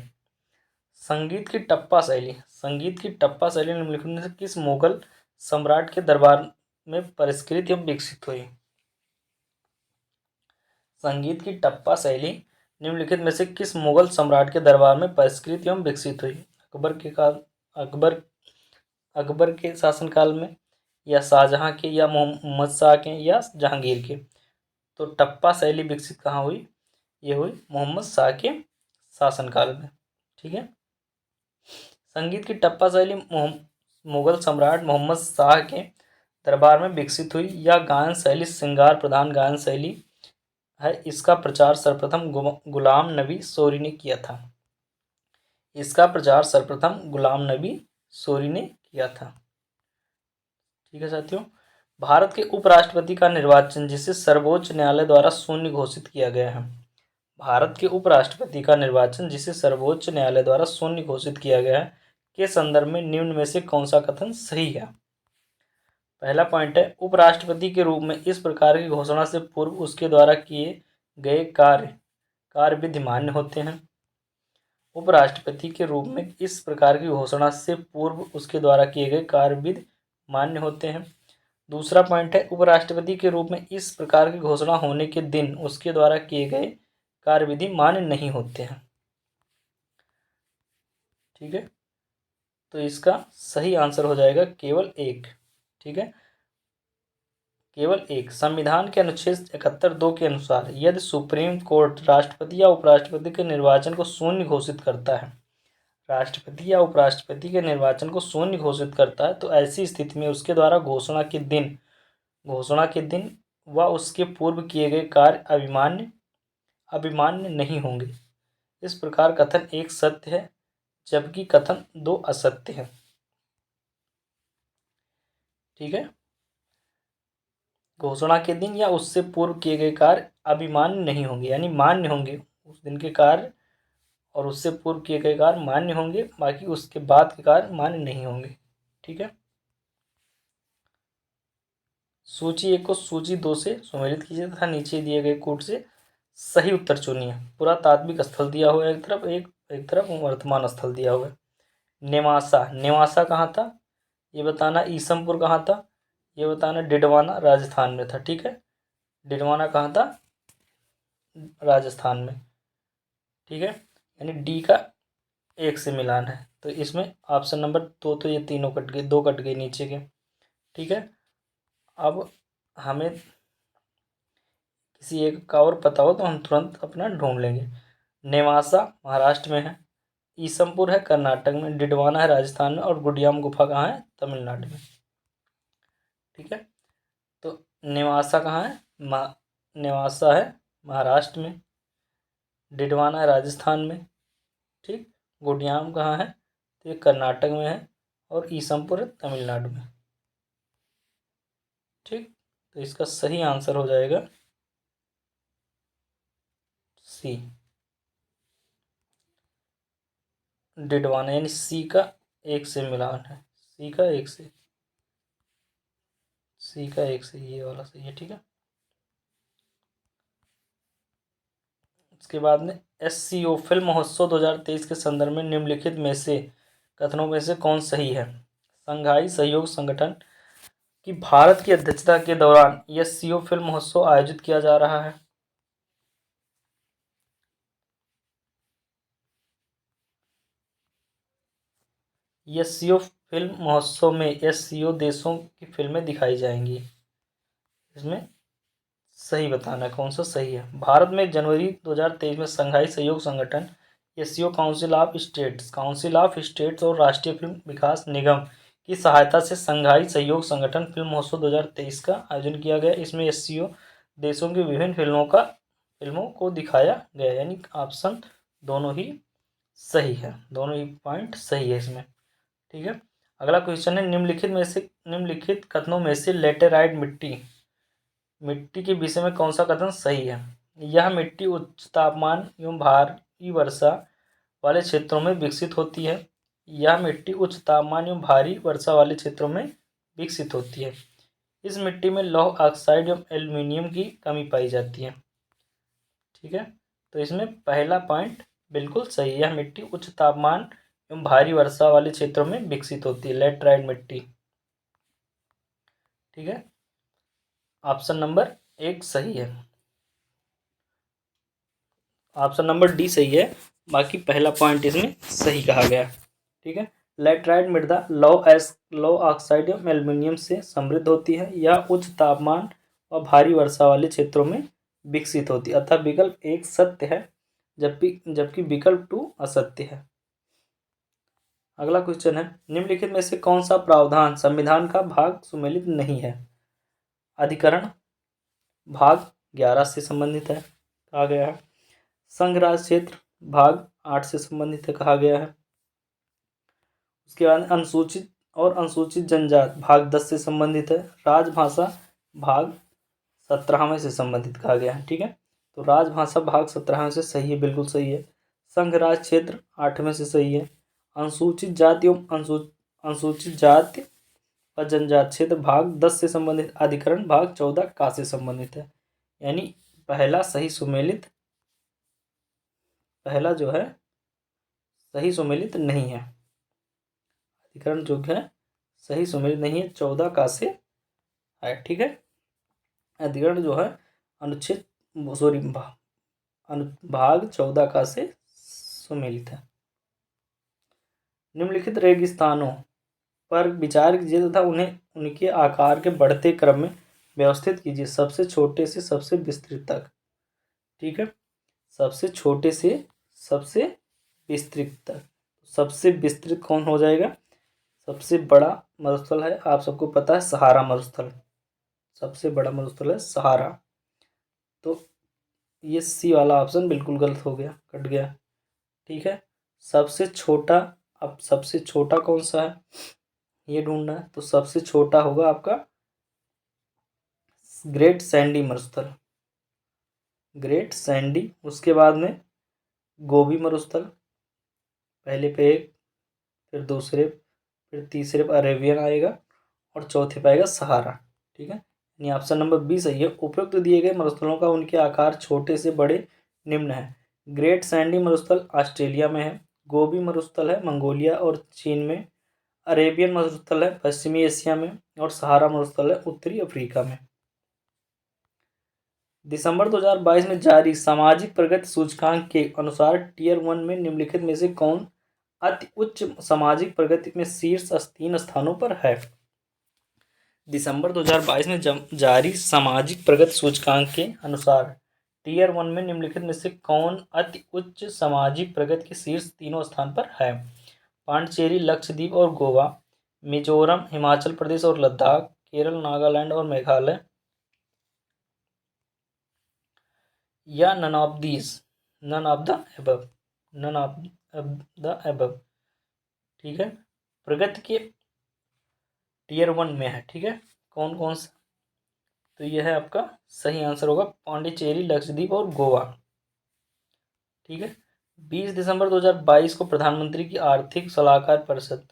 संगीत की टप्पा शैली निम्नलिखित में से किस मुगल सम्राट के दरबार में परिष्कृत एवं विकसित हुई? संगीत की टप्पा शैली निम्नलिखित में से किस मुगल सम्राट के दरबार में परिष्कृत एवं विकसित हुई? अकबर के शासनकाल में, या शाहजहां के, या मोहम्मद शाह के, या जहांगीर के? तो टप्पा शैली विकसित कहाँ हुई? ये हुई मोहम्मद शाह के शासनकाल में। ठीक है। संगीत की टप्पा शैली मुगल सम्राट मोहम्मद शाह के दरबार में विकसित हुई। यह गायन शैली श्रृंगार प्रधान गायन शैली है। इसका प्रचार सर्वप्रथम गुलाम नबी सोरी ने किया था। ठीक है साथियों। भारत के उपराष्ट्रपति का निर्वाचन, जिसे सर्वोच्च न्यायालय द्वारा शून्य घोषित किया गया है। भारत के उपराष्ट्रपति का निर्वाचन, जिसे सर्वोच्च न्यायालय द्वारा शून्य घोषित किया गया है, के संदर्भ में निम्न में से कौन सा कथन सही है? पहला पॉइंट है, उपराष्ट्रपति के रूप में इस प्रकार की घोषणा से पूर्व उसके द्वारा किए गए कार्य विधि मान्य होते हैं। उपराष्ट्रपति के रूप में इस प्रकार की घोषणा से पूर्व उसके द्वारा किए गए कार्य विधि मान्य होते हैं। दूसरा पॉइंट है, उपराष्ट्रपति के रूप में इस प्रकार की घोषणा होने के दिन उसके द्वारा किए गए कार्यविधि मान्य नहीं होते हैं। ठीक है, तो इसका सही आंसर हो जाएगा केवल एक। ठीक है, केवल एक। संविधान के अनुच्छेद 71(2) के अनुसार यदि सुप्रीम कोर्ट राष्ट्रपति या उपराष्ट्रपति के निर्वाचन को शून्य घोषित करता है, राष्ट्रपति या उपराष्ट्रपति के निर्वाचन को शून्य घोषित करता है, तो ऐसी स्थिति में उसके द्वारा घोषणा के दिन व उसके पूर्व किए गए कार्य अभिमान्य नहीं होंगे। इस प्रकार कथन एक सत्य है, जबकि कथन 2 असत्य है। ठीक है, घोषणा के दिन या उससे पूर्व किए गए कार्य अभिमान्य नहीं होंगे, यानी मान्य होंगे। उस दिन के कार्य और उससे पूर्व किए गए कार्य मान्य होंगे, बाकी उसके बाद के कार्य मान्य नहीं होंगे। ठीक है, सूची 1 को सूची 2 से सुमेलित कीजिए तथा नीचे दिए गए कोड से सही उत्तर चुनिए। पुरातात्विक स्थल दिया हुआ है एक तरफ वर्तमान स्थल दिया हुआ है। नेवासा कहाँ था ये बताना। ईसमपुर कहाँ था ये बताना। डिडवाना राजस्थान में था। ठीक है, डिडवाना कहाँ था? राजस्थान में। ठीक है, यानी डी का 1 से मिलान है, तो इसमें ऑप्शन नंबर 2, तो ये तीनों कट गए, 2 कट गए नीचे के। ठीक है, अब हमें किसी एक का और पता हो तो हम तुरंत अपना ढूंढ लेंगे। नेवासा महाराष्ट्र में है, ईसमपुर है कर्नाटक में, डिडवाना है राजस्थान में, और गुडियाम गुफा कहाँ है? तमिलनाडु में। ठीक है, तो नेवासा कहाँ है? नेवासा है महाराष्ट्र में, डिडवाना है राजस्थान में। ठीक, गुडियाम कहाँ है? तो ये कर्नाटक में है, और ईसमपुर है तमिलनाडु में। ठीक, तो इसका सही आंसर हो जाएगा सी, डिडवाना, यानी सी का एक से मिलान है, सी का एक से, सी का एक से, ये वाला सही है। ठीक है, इसके बाद में SCO फिल्म महोत्सव 2023 के संदर्भ में निम्नलिखित में से कथनों में से कौन सही है? संघाई सहयोग संगठन की भारत की अध्यक्षता के दौरान SCO फिल्म महोत्सव आयोजित किया जा रहा है। SCO फिल्म महोत्सव में SCO देशों की फिल्में दिखाई जाएंगी। इसमें सही बताना है कौन सा सही है। भारत में जनवरी 2023 में संघाई सहयोग संगठन SCO काउंसिल ऑफ स्टेट्स और राष्ट्रीय फिल्म विकास निगम की सहायता से संघाई सहयोग संगठन फिल्म महोत्सव 2023 का आयोजन किया गया। इसमें SCO देशों की विभिन्न फिल्मों को दिखाया गया, यानी ऑप्शन दोनों ही सही है, दोनों ही पॉइंट सही है इसमें। ठीक है, अगला क्वेश्चन है निम्नलिखित कथनों में से लेटेराइट मिट्टी के विषय में कौन सा कथन सही है? यह मिट्टी उच्च तापमान एवं भारी वर्षा वाले क्षेत्रों में विकसित होती है। यह मिट्टी उच्च तापमान एवं भारी वर्षा वाले क्षेत्रों में विकसित होती है। इस मिट्टी में लौह ऑक्साइड एवं एल्यूमीनियम की कमी पाई जाती है। ठीक है, तो इसमें पहला पॉइंट बिल्कुल सही है, यह मिट्टी उच्च तापमान एवं भारी वर्षा वाले क्षेत्रों में विकसित होती है, लेटराइट मिट्टी। ठीक है, ऑप्शन नंबर 1 सही है, ऑप्शन नंबर डी सही है, बाकी पहला पॉइंट इसमें सही कहा गया। ठीक है, लेटराइट मृदा लो ऑक्साइड एवं एल्यूमिनियम से समृद्ध होती है। यह उच्च तापमान और भारी वर्षा वाले क्षेत्रों में विकसित होती है, अतः विकल्प 1 सत्य है, जबकि विकल्प 2 असत्य है। अगला क्वेश्चन है निम्नलिखित में से कौन सा प्रावधान संविधान का भाग सुमेलित नहीं है? अधिकरण भाग 11 से संबंधित है कहा गया है। संघ राज क्षेत्र भाग 8 से संबंधित है कहा गया है। उसके बाद अनुसूचित जनजात भाग 10 से संबंधित है। राजभाषा भाग 17 में से संबंधित कहा गया है। ठीक है, तो राजभाषा भाग 17 में से सही है, बिल्कुल सही है। संघ राज क्षेत्र 8 में से सही है। अनुसूचित जाति एवं अनुसूचित जाति और जनजात क्षेत्र भाग 10 से संबंधित। अधिकरण भाग 14 का से संबंधित है, यानी पहला जो है सही सुमेलित नहीं है। अधिकरण जो है सही सुमेलित नहीं है, 14 का से है। ठीक है, अधिकरण जो है भाग 14 का से सुमेलित है। निम्नलिखित रेगिस्तानों पर विचार कीजिए तथा उन्हें उनके आकार के बढ़ते क्रम में व्यवस्थित कीजिए, सबसे छोटे से सबसे विस्तृत तक। ठीक है, सबसे छोटे से सबसे विस्तृत तक। सबसे विस्तृत कौन हो जाएगा? सबसे बड़ा मरुस्थल है, आप सबको पता है, सहारा मरुस्थल। सबसे बड़ा मरुस्थल है सहारा, तो ये सी वाला ऑप्शन बिल्कुल गलत हो गया, कट गया। ठीक है, सबसे छोटा, अब सबसे छोटा कौन सा है ये ढूंढना है, तो सबसे छोटा होगा आपका ग्रेट सैंडी मरुस्थल, ग्रेट सैंडी। उसके बाद में गोबी मरुस्थल, पहले पे एक, फिर दूसरे, फिर तीसरे पर अरेबियन आएगा और चौथे पे आएगा सहारा। ठीक है, यानी ऑप्शन नंबर बी सही है। उपयुक्त दिए गए मरुस्थलों का उनके आकार छोटे से बड़े निम्न है। ग्रेट सैंडी मरुस्थल ऑस्ट्रेलिया में है। गोबी मरुस्थल है मंगोलिया और चीन में। अरेबियन मरुस्थल है पश्चिमी एशिया में। और सहारा मरुस्थल है उत्तरी अफ्रीका में। दिसंबर 2022 में जारी सामाजिक प्रगति सूचकांक के अनुसार टियर 1 में निम्नलिखित में से कौन अति उच्च सामाजिक प्रगति में शीर्ष 3 स्थानों पर है? दिसंबर 2022 में जारी सामाजिक प्रगति सूचकांक के अनुसार टियर 1 में निम्नलिखित में से कौन अति उच्च सामाजिक प्रगति के शीर्ष 3 स्थान पर है? पांडिचेरी, लक्षद्वीप और गोवा, मिजोरम, हिमाचल प्रदेश और लद्दाख, केरल, नागालैंड और मेघालय, या नन ऑफ द एबव। ठीक है, प्रगति के टियर 1 में है। ठीक है, कौन कौन सा? तो यह है आपका सही आंसर होगा पांडिचेरी, लक्षद्वीप और गोवा। ठीक है, 20 दिसंबर 2022 को प्रधानमंत्री की आर्थिक सलाहकार परिषद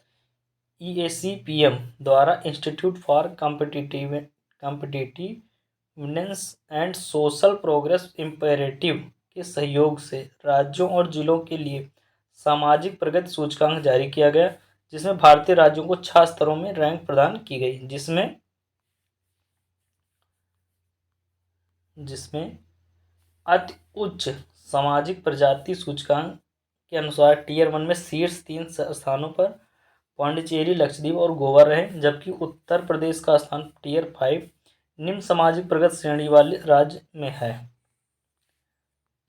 EAC-PM द्वारा institute for competitiveness and social progress imperative के सहयोग से राज्यों और जिलों के लिए सामाजिक प्रगति सूचकांक जारी किया गया, जिसमें भारतीय राज्यों को 6 स्तरों में रैंक प्रदान की गई, जिसमें अति उच्च सामाजिक प्रगति सूचकांक के अनुसार टियर 1 में शीर्ष 3 स्थानों पर पांडिचेरी, लक्षद्वीप और गोवा रहे, जबकि उत्तर प्रदेश का स्थान टियर 5 निम्न सामाजिक प्रगति श्रेणी वाले राज्य में है।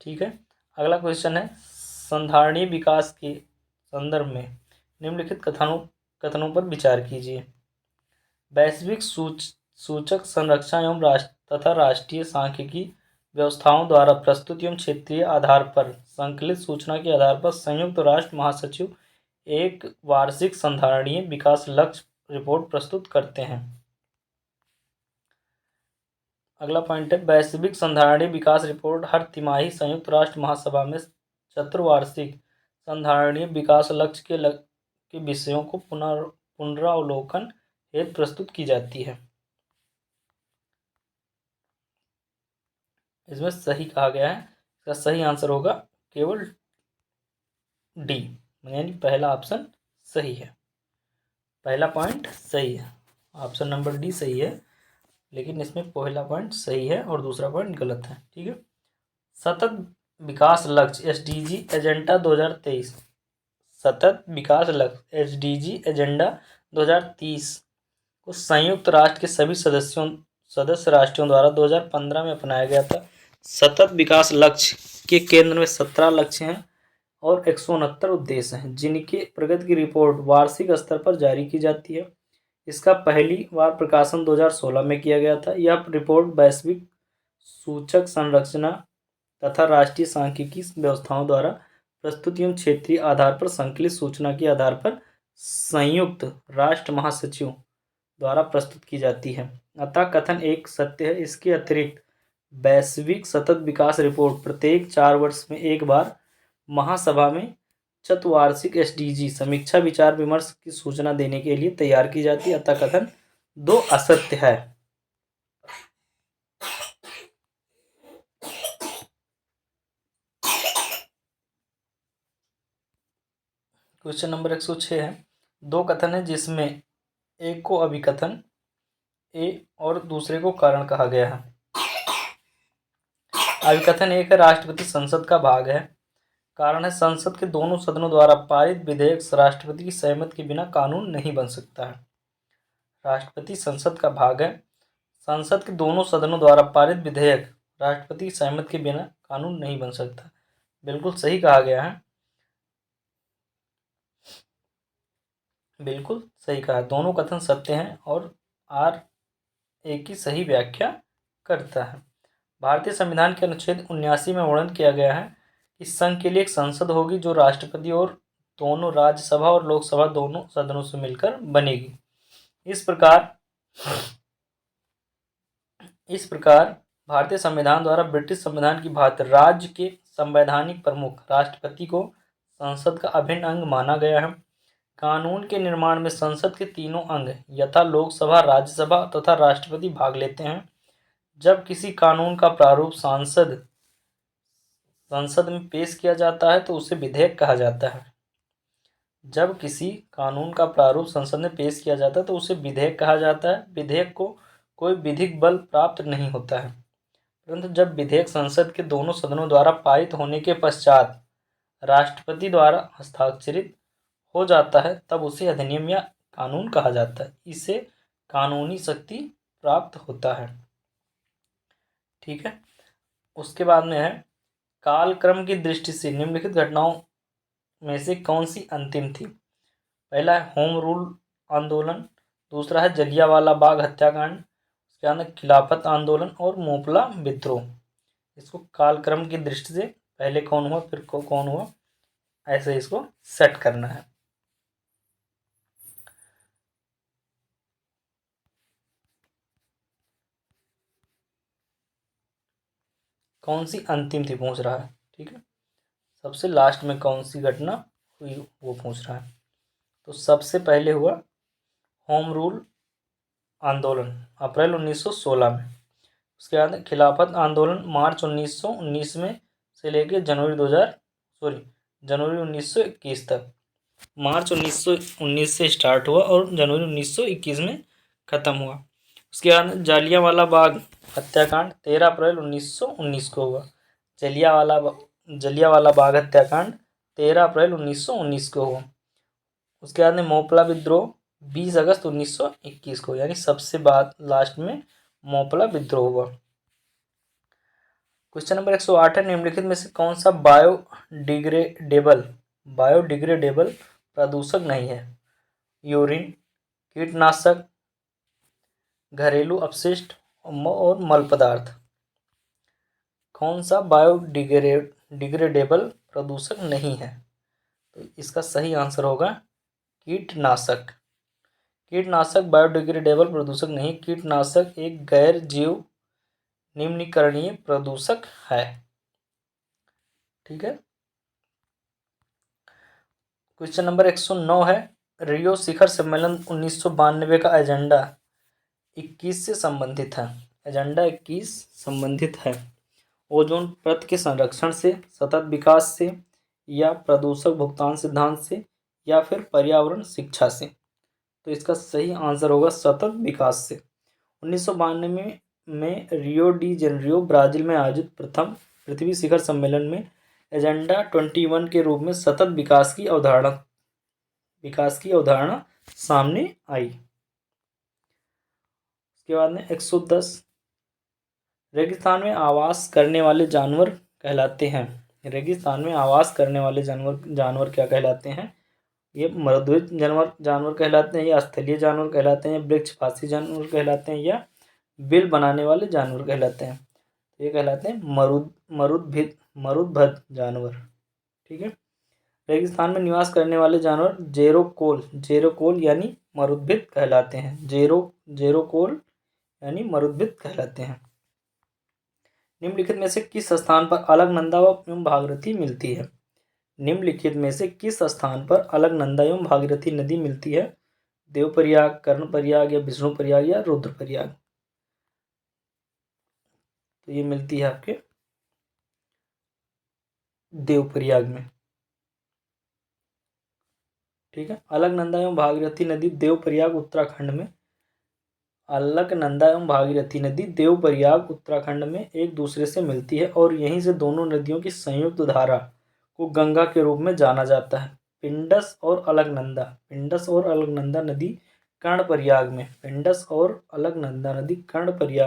ठीक है, अगला क्वेश्चन है, संधारणीय विकास के संदर्भ में निम्नलिखित कथनों पर विचार कीजिए। वैश्विक सूचक संरचना एवं तथा राष्ट्रीय सांख्यिकी व्यवस्थाओं द्वारा प्रस्तुत एवं क्षेत्रीय आधार पर संकलित सूचना के आधार पर संयुक्त राष्ट्र महासचिव एक वार्षिक संधारणीय विकास लक्ष्य रिपोर्ट प्रस्तुत करते हैं। अगला पॉइंट है, वैश्विक संधारणीय विकास रिपोर्ट हर तिमाही संयुक्त राष्ट्र महासभा में चतुर्वार्षिक संधारणीय विकास लक्ष्य के विषयों को पुनरावलोकन हेतु प्रस्तुत की जाती है। इसमें सही कहा गया है, इसका सही आंसर होगा केवल डी, यानी पहला ऑप्शन सही है। पहला पॉइंट सही है, ऑप्शन नंबर डी सही है, लेकिन इसमें पहला पॉइंट सही है और दूसरा पॉइंट गलत है। ठीक है, सतत विकास लक्ष्य SDG एजेंडा 2023, सतत विकास लक्ष्य SDG एजेंडा 2030 को संयुक्त राष्ट्र के सभी सदस्य राष्ट्रों द्वारा 2015 में अपनाया गया था। सतत विकास लक्ष्य के केंद्र में 17 लक्ष्य हैं और 169 उद्देश्य हैं, जिनके प्रगति की रिपोर्ट वार्षिक स्तर पर जारी की जाती है। इसका पहली बार प्रकाशन 2016 में किया गया था। यह रिपोर्ट वैश्विक सूचक संरचना तथा राष्ट्रीय सांख्यिकी व्यवस्थाओं द्वारा प्रस्तुत एवं क्षेत्रीय आधार पर संकलित सूचना के आधार पर संयुक्त राष्ट्र महासचिव द्वारा प्रस्तुत की जाती है। अतः कथन एक सत्य है। इसके अतिरिक्त वैश्विक सतत विकास रिपोर्ट प्रत्येक 4 वर्ष में एक बार महासभा में चतुर्वार्षिक SDG समीक्षा विचार विमर्श की सूचना देने के लिए तैयार की जाती है। अतः कथन 2 असत्य है। क्वेश्चन नंबर 106 है, 2 कथन है जिसमें एक को अभिकथन ए और दूसरे को कारण कहा गया है। अभिकथन 1 है, राष्ट्रपति संसद का भाग है। कारण है, संसद के दोनों सदनों द्वारा पारित विधेयक राष्ट्रपति की सहमति के बिना कानून नहीं बन सकता है। राष्ट्रपति संसद का भाग है। संसद के दोनों सदनों द्वारा पारित विधेयक राष्ट्रपति की सहमति के बिना कानून नहीं बन सकता। बिल्कुल सही कहा गया है, बिल्कुल सही कहा। दोनों कथन सत्य हैं और RA की सही व्याख्या करता है। भारतीय संविधान के अनुच्छेद 79 में वर्णन किया गया है कि संघ के लिए एक संसद होगी जो राष्ट्रपति और दोनों राज्यसभा और लोकसभा दोनों सदनों से मिलकर बनेगी। इस प्रकार भारतीय संविधान द्वारा ब्रिटिश संविधान की भांति राज्य के संवैधानिक प्रमुख राष्ट्रपति को संसद का अभिन्न अंग माना गया है। कानून के निर्माण में संसद के तीनों अंग यथा लोकसभा, राज्यसभा तथा राष्ट्रपति भाग लेते हैं। जब किसी कानून का प्रारूप संसद में पेश किया जाता है तो उसे विधेयक कहा जाता है। जब किसी कानून का प्रारूप संसद में पेश किया जाता है तो उसे विधेयक कहा जाता है। विधेयक को कोई विधिक बल प्राप्त नहीं होता है, परंतु जब विधेयक संसद के दोनों सदनों द्वारा पारित होने के पश्चात राष्ट्रपति द्वारा हस्ताक्षरित हो जाता है तब उसे अधिनियम या कानून कहा जाता है। इसे कानूनी शक्ति प्राप्त होता है। ठीक है, उसके बाद में है, कालक्रम की दृष्टि से निम्नलिखित घटनाओं में से कौन सी अंतिम थी? पहला है होम रूल आंदोलन, दूसरा है जलियांवाला बाग हत्याकांड, उसके बाद खिलाफत आंदोलन और मोपला विद्रोह। इसको कालक्रम की दृष्टि से पहले कौन हुआ फिर कौन हुआ, ऐसे इसको सेट करना है। कौन सी अंतिम थी पूछ रहा है, ठीक है। सबसे लास्ट में कौन सी घटना हुई वो पूछ रहा है। तो सबसे पहले हुआ होम रूल आंदोलन अप्रैल 1916 में। उसके बाद खिलाफत आंदोलन मार्च 1919 में से लेकर जनवरी 1921 तक। मार्च 1919 से स्टार्ट हुआ और जनवरी 1921 में ख़त्म हुआ। उसके बाद जालियांवाला बाग हत्याकांड 13 अप्रैल 1919 को हुआ। जलियांवाला बाग हत्याकांड 13 अप्रैल 1919 को हुआ। उसके बाद में मोपला विद्रोह 20 अगस्त 1921 को, यानी सबसे बाद लास्ट में मोपला विद्रोह हुआ। क्वेश्चन नंबर 108 है, निम्नलिखित में से कौन सा बायोडिग्रेडेबल प्रदूषक नहीं है? यूरिन, कीटनाशक, घरेलू अपशिष्ट और मल पदार्थ। कौन सा बायोडिग्रेडेबल प्रदूषक नहीं है? तो इसका सही आंसर होगा कीटनाशक। कीटनाशक बायोडिग्रेडेबल प्रदूषक नहीं। कीटनाशक एक गैर जीव निम्नीकरणीय प्रदूषक है, ठीक है। क्वेश्चन नंबर 109 है, रियो शिखर सम्मेलन 1992 का एजेंडा 21 से संबंधित है। एजेंडा 21 संबंधित है ओजोन परत के संरक्षण से, सतत विकास से, या प्रदूषक भुगतान सिद्धांत से, या फिर पर्यावरण शिक्षा से। तो इसका सही आंसर होगा सतत विकास से। 1992 में रियो डी जेनेरियो ब्राजील में आयोजित प्रथम पृथ्वी शिखर सम्मेलन में एजेंडा 21 के रूप में सतत विकास की अवधारणा सामने आई। उसके बाद में 110, रेगिस्तान में आवास करने वाले जानवर कहलाते हैं। रेगिस्तान में आवास करने वाले जानवर क्या कहलाते हैं? ये मरुद्विज जानवर कहलाते हैं, या स्थलीय जानवर कहलाते हैं, वृक्षवासी जानवर कहलाते हैं, या बिल बनाने वाले जानवर कहलाते हैं। ये कहलाते हैं मरुद्भज जानवर, ठीक है। रेगिस्तान में निवास करने वाले जानवर जेरोकोल यानी मरुद्भिद कहलाते हैं। जेरोकोल यानी मरुद्भिद कहलाते हैं। निम्नलिखित में से किस स्थान पर अलकनंदा एवं भागीरथी मिलती है? निम्नलिखित में से किस स्थान पर अलकनंदा एवं भागीरथी नदी मिलती है? देवप्रयाग, कर्णप्रयाग, या विष्णुप्रयाग, या रुद्रप्रयाग। तो ये मिलती है आपके देवप्रयाग में, ठीक है। अलकनंदा एवं भागीरथी नदी देवप्रयाग उत्तराखंड में अलकनंदा एवं भागीरथी नदी देवप्रयाग उत्तराखंड में एक दूसरे से मिलती है और यहीं से दोनों नदियों की संयुक्त धारा को गंगा के रूप में जाना जाता है। पिंडस और अलकनंदा नदी कर्णप्रयाग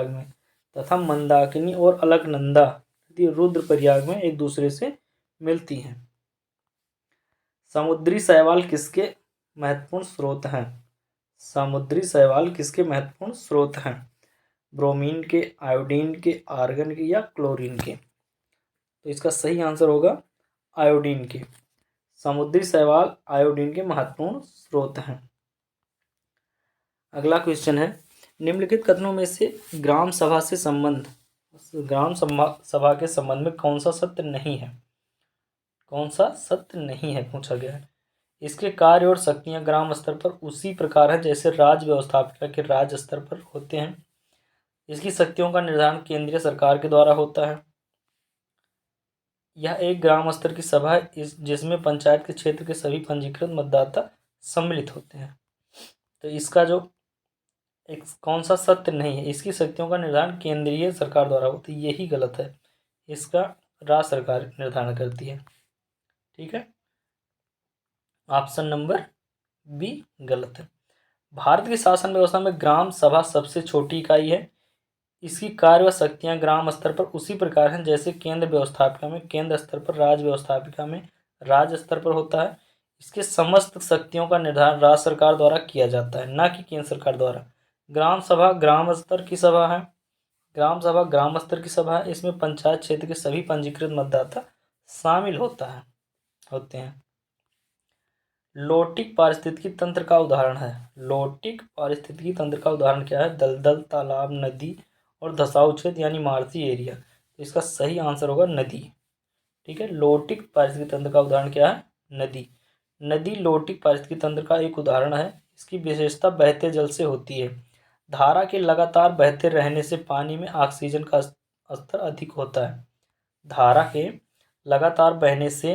में, तथा मंदाकिनी और अलकनंदा नदी रुद्रप्रयाग में एक दूसरे से मिलती हैं। समुद्री शैवाल किसके महत्वपूर्ण स्रोत हैं? समुद्री शैवाल किसके महत्वपूर्ण स्रोत हैं? ब्रोमीन के, आयोडीन के, आर्गन के, या क्लोरीन के। तो इसका सही आंसर होगा आयोडीन के। समुद्री शैवाल आयोडीन के महत्वपूर्ण स्रोत हैं। अगला क्वेश्चन है, निम्नलिखित कथनों में से ग्राम सभा के संबंध में कौन सा सत्य नहीं है? कौन सा सत्य नहीं है पूछा गया है। इसके कार्य और शक्तियाँ ग्राम स्तर पर उसी प्रकार है जैसे राज्य व्यवस्थापिका के राज्य स्तर पर होते हैं। इसकी शक्तियों का निर्धारण केंद्रीय सरकार के द्वारा होता है। यह एक ग्राम स्तर की सभा है जिसमें पंचायत के क्षेत्र के सभी पंजीकृत मतदाता सम्मिलित होते हैं। तो इसका जो एक कौन सा सत्य नहीं है, इसकी शक्तियों का निर्धारण केंद्रीय सरकार द्वारा होता है, यही गलत है। इसका राज्य सरकार निर्धारण करती है, ठीक है। ऑप्शन नंबर बी गलत है। भारत की शासन व्यवस्था में ग्राम सभा सबसे छोटी इकाई है। इसकी कार्य व शक्तियाँ ग्राम स्तर पर उसी प्रकार हैं जैसे केंद्र व्यवस्थापिका में केंद्र स्तर पर, राज्य व्यवस्थापिका में राज्य स्तर पर होता है। इसके समस्त शक्तियों का निर्धारण राज्य सरकार द्वारा किया जाता है, न कि केंद्र सरकार द्वारा। ग्राम सभा ग्राम स्तर की सभा है। ग्राम स्तर की सभा है। इसमें पंचायत क्षेत्र के सभी पंजीकृत मतदाता शामिल होते हैं। लोटिक पारिस्थितिकी तंत्र का उदाहरण है। लोटिक पारिस्थितिकी तंत्र का उदाहरण क्या है? दलदल, तालाब, नदी और धसाऊ क्षेत्र यानी मार्शी एरिया। तो इसका सही आंसर होगा नदी। ठीक है, लोटिक पारिस्थितिकी तंत्र का उदाहरण क्या है? नदी। नदी लोटिक पारिस्थितिकी तंत्र का एक उदाहरण है। इसकी विशेषता बहते जल से होती है। धारा के लगातार बहते रहने से पानी में ऑक्सीजन का स्तर अधिक होता है। धारा के लगातार बहने से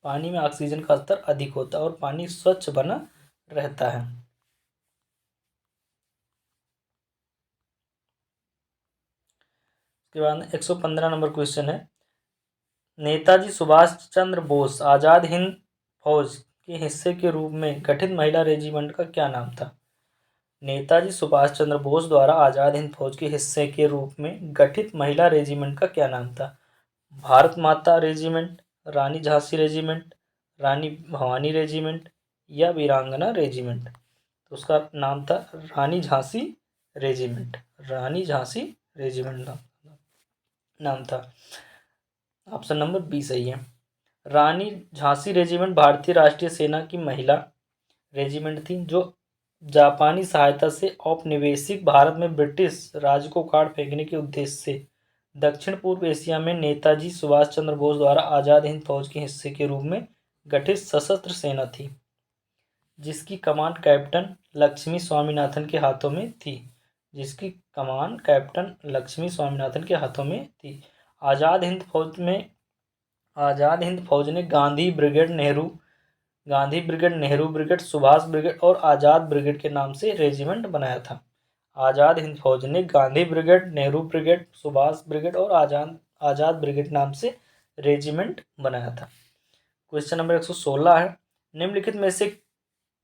पानी में ऑक्सीजन का स्तर अधिक होता है और पानी स्वच्छ बना रहता है। उसके बाद 115 नंबर क्वेश्चन है, नेताजी सुभाष चंद्र बोस आज़ाद हिंद फौज के हिस्से के रूप में गठित महिला रेजिमेंट का क्या नाम था? नेताजी सुभाष चंद्र बोस द्वारा आज़ाद हिंद फौज के हिस्से के रूप में गठित महिला रेजिमेंट का क्या नाम था? भारत माता रेजिमेंट, रानी झांसी रेजिमेंट, रानी भवानी रेजिमेंट या वीरांगना रेजिमेंट? तो उसका नाम था रानी झांसी रेजिमेंट। रानी झांसी रेजिमेंट नाम था। ऑप्शन नंबर बी सही है। रानी झांसी रेजिमेंट भारतीय राष्ट्रीय सेना की महिला रेजिमेंट थी जो जापानी सहायता से औपनिवेशिक भारत में ब्रिटिश राज को उखाड़ फेंकने के उद्देश्य से दक्षिण पूर्व एशिया में नेताजी सुभाष चंद्र बोस द्वारा आज़ाद हिंद फौज के हिस्से के रूप में गठित सशस्त्र सेना थी, जिसकी कमान कैप्टन लक्ष्मी स्वामीनाथन के हाथों में थी। जिसकी कमान कैप्टन लक्ष्मी स्वामीनाथन के हाथों में थी। आज़ाद हिंद फौज ने Gandhi brigade, Nehru brigade, Subhash brigade और आज़ाद ब्रिगेड के नाम से रेजिमेंट बनाया था। आज़ाद हिंद फौज ने Gandhi brigade, Nehru brigade, Subhash brigade और आज़ाद ब्रिगेड नाम से रेजिमेंट बनाया था। क्वेश्चन नंबर 116 है, निम्नलिखित में से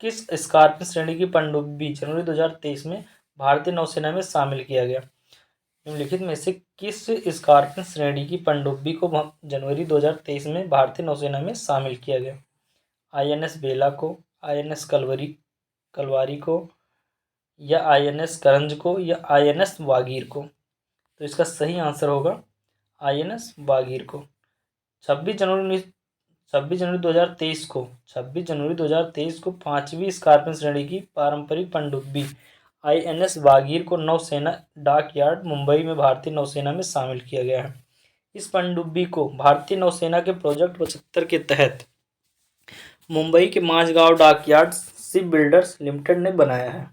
किस स्कॉर्पियन श्रेणी की पनडुब्बी जनवरी 2023 में भारतीय नौसेना में शामिल किया गया? निम्नलिखित में से किस स्कॉर्पियन श्रेणी की पनडुब्बी को जनवरी 2023 में भारतीय नौसेना में शामिल किया गया? INS बेला को, INS कलवारी को या INS करंज को या INS वागीर को? तो इसका सही आंसर होगा INS वागीर को। 26 जनवरी 2023 को 5वीं स्कॉर्पियन श्रेणी की पारंपरिक पनडुब्बी INS वागीर को नौसेना डॉकयार्ड मुंबई में भारतीय नौसेना में शामिल किया गया है। इस पनडुब्बी को भारतीय नौसेना के प्रोजेक्ट 75 के तहत मुंबई के Mazagaon dockyard ship builders limited ने बनाया है।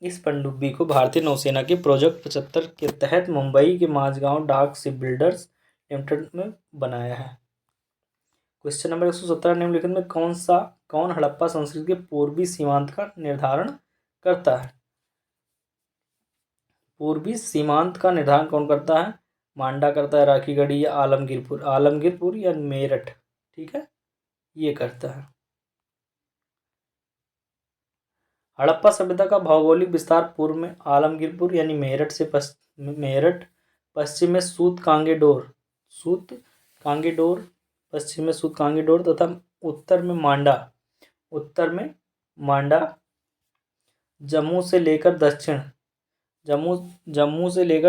इस पनडुब्बी को भारतीय नौसेना के प्रोजेक्ट 75 के तहत मुंबई के Mazagon dock ship builders limited में बनाया है। क्वेश्चन नंबर 117, निम्नलिखित में कौन हड़प्पा संस्कृति के पूर्वी सीमांत का निर्धारण करता है? पूर्वी सीमांत का निर्धारण कौन करता है? मांडा करता है, राखीगढ़ी या आलमगीरपुर या मेरठ? ठीक है, ये करता है। हड़प्पा सभ्यता का भौगोलिक विस्तार पूर्व में आलमगीरपुर यानी पश्चिम में सूत कांगेडोर तथा उत्तर में मांडा, जम्मू से लेकर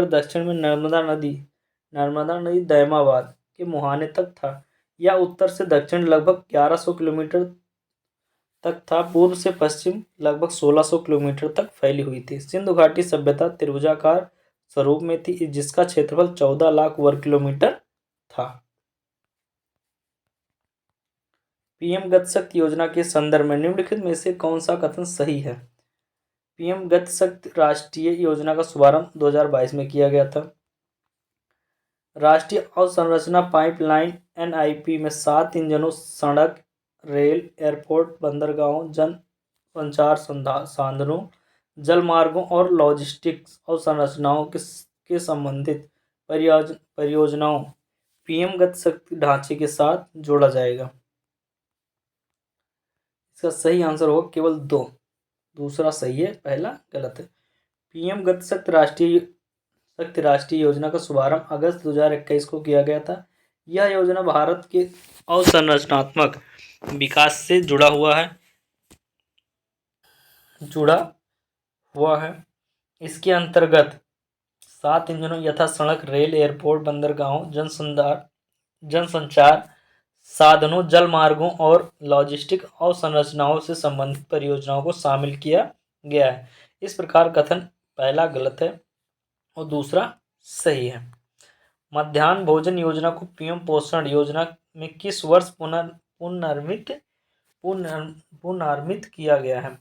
दक्षिण में नर्मदा नदी दैमाबाद के मुहाने तक था। या उत्तर से दक्षिण लगभग 1100 किलोमीटर तक था। पूर्व से पश्चिम लगभग 1600 किलोमीटर तक फैली हुई थी। सिंधु घाटी सभ्यता त्रिभुजाकार स्वरूप में थी, जिसका क्षेत्रफल 14 लाख वर्ग किलोमीटर था। पीएम गति शक्ति योजना के संदर्भ में निम्नलिखित में से कौन सा कथन सही है? पीएम गति शक्ति राष्ट्रीय योजना का शुभारंभ 2022 में किया गया था। राष्ट्रीय अवसंरचना पाइपलाइन NIP में 7 इंजनों सड़क, रेल, एयरपोर्ट, बंदरगाहों, जन संचार साधनों, जल मार्गों और लॉजिस्टिक्स अवसंरचनाओं के संबंधित परियोजनाओं पीएम गति शक्ति ढांचे के साथ जोड़ा जाएगा। इसका सही आंसर होगा केवल 2। दूसरा सही है, पहला गलत है। पीएम गति शक्ति राष्ट्रीय योजना का शुभारंभ अगस्त 2021 को किया गया था। यह योजना भारत के अवसंरचनात्मक विकास से जुड़ा हुआ है। इसके अंतर्गत 7 इंजनों यथा सड़क, रेल, एयरपोर्ट, बंदरगाहों, जनसंचार साधनों, जल मार्गों और लॉजिस्टिक अवसंरचनाओं से संबंधित परियोजनाओं को शामिल किया गया है। इस प्रकार कथन पहला गलत है और दूसरा सही है। मध्याह्न भोजन योजना को पीएम पोषण योजना में किस वर्ष पुनर्निर्मित किया गया है?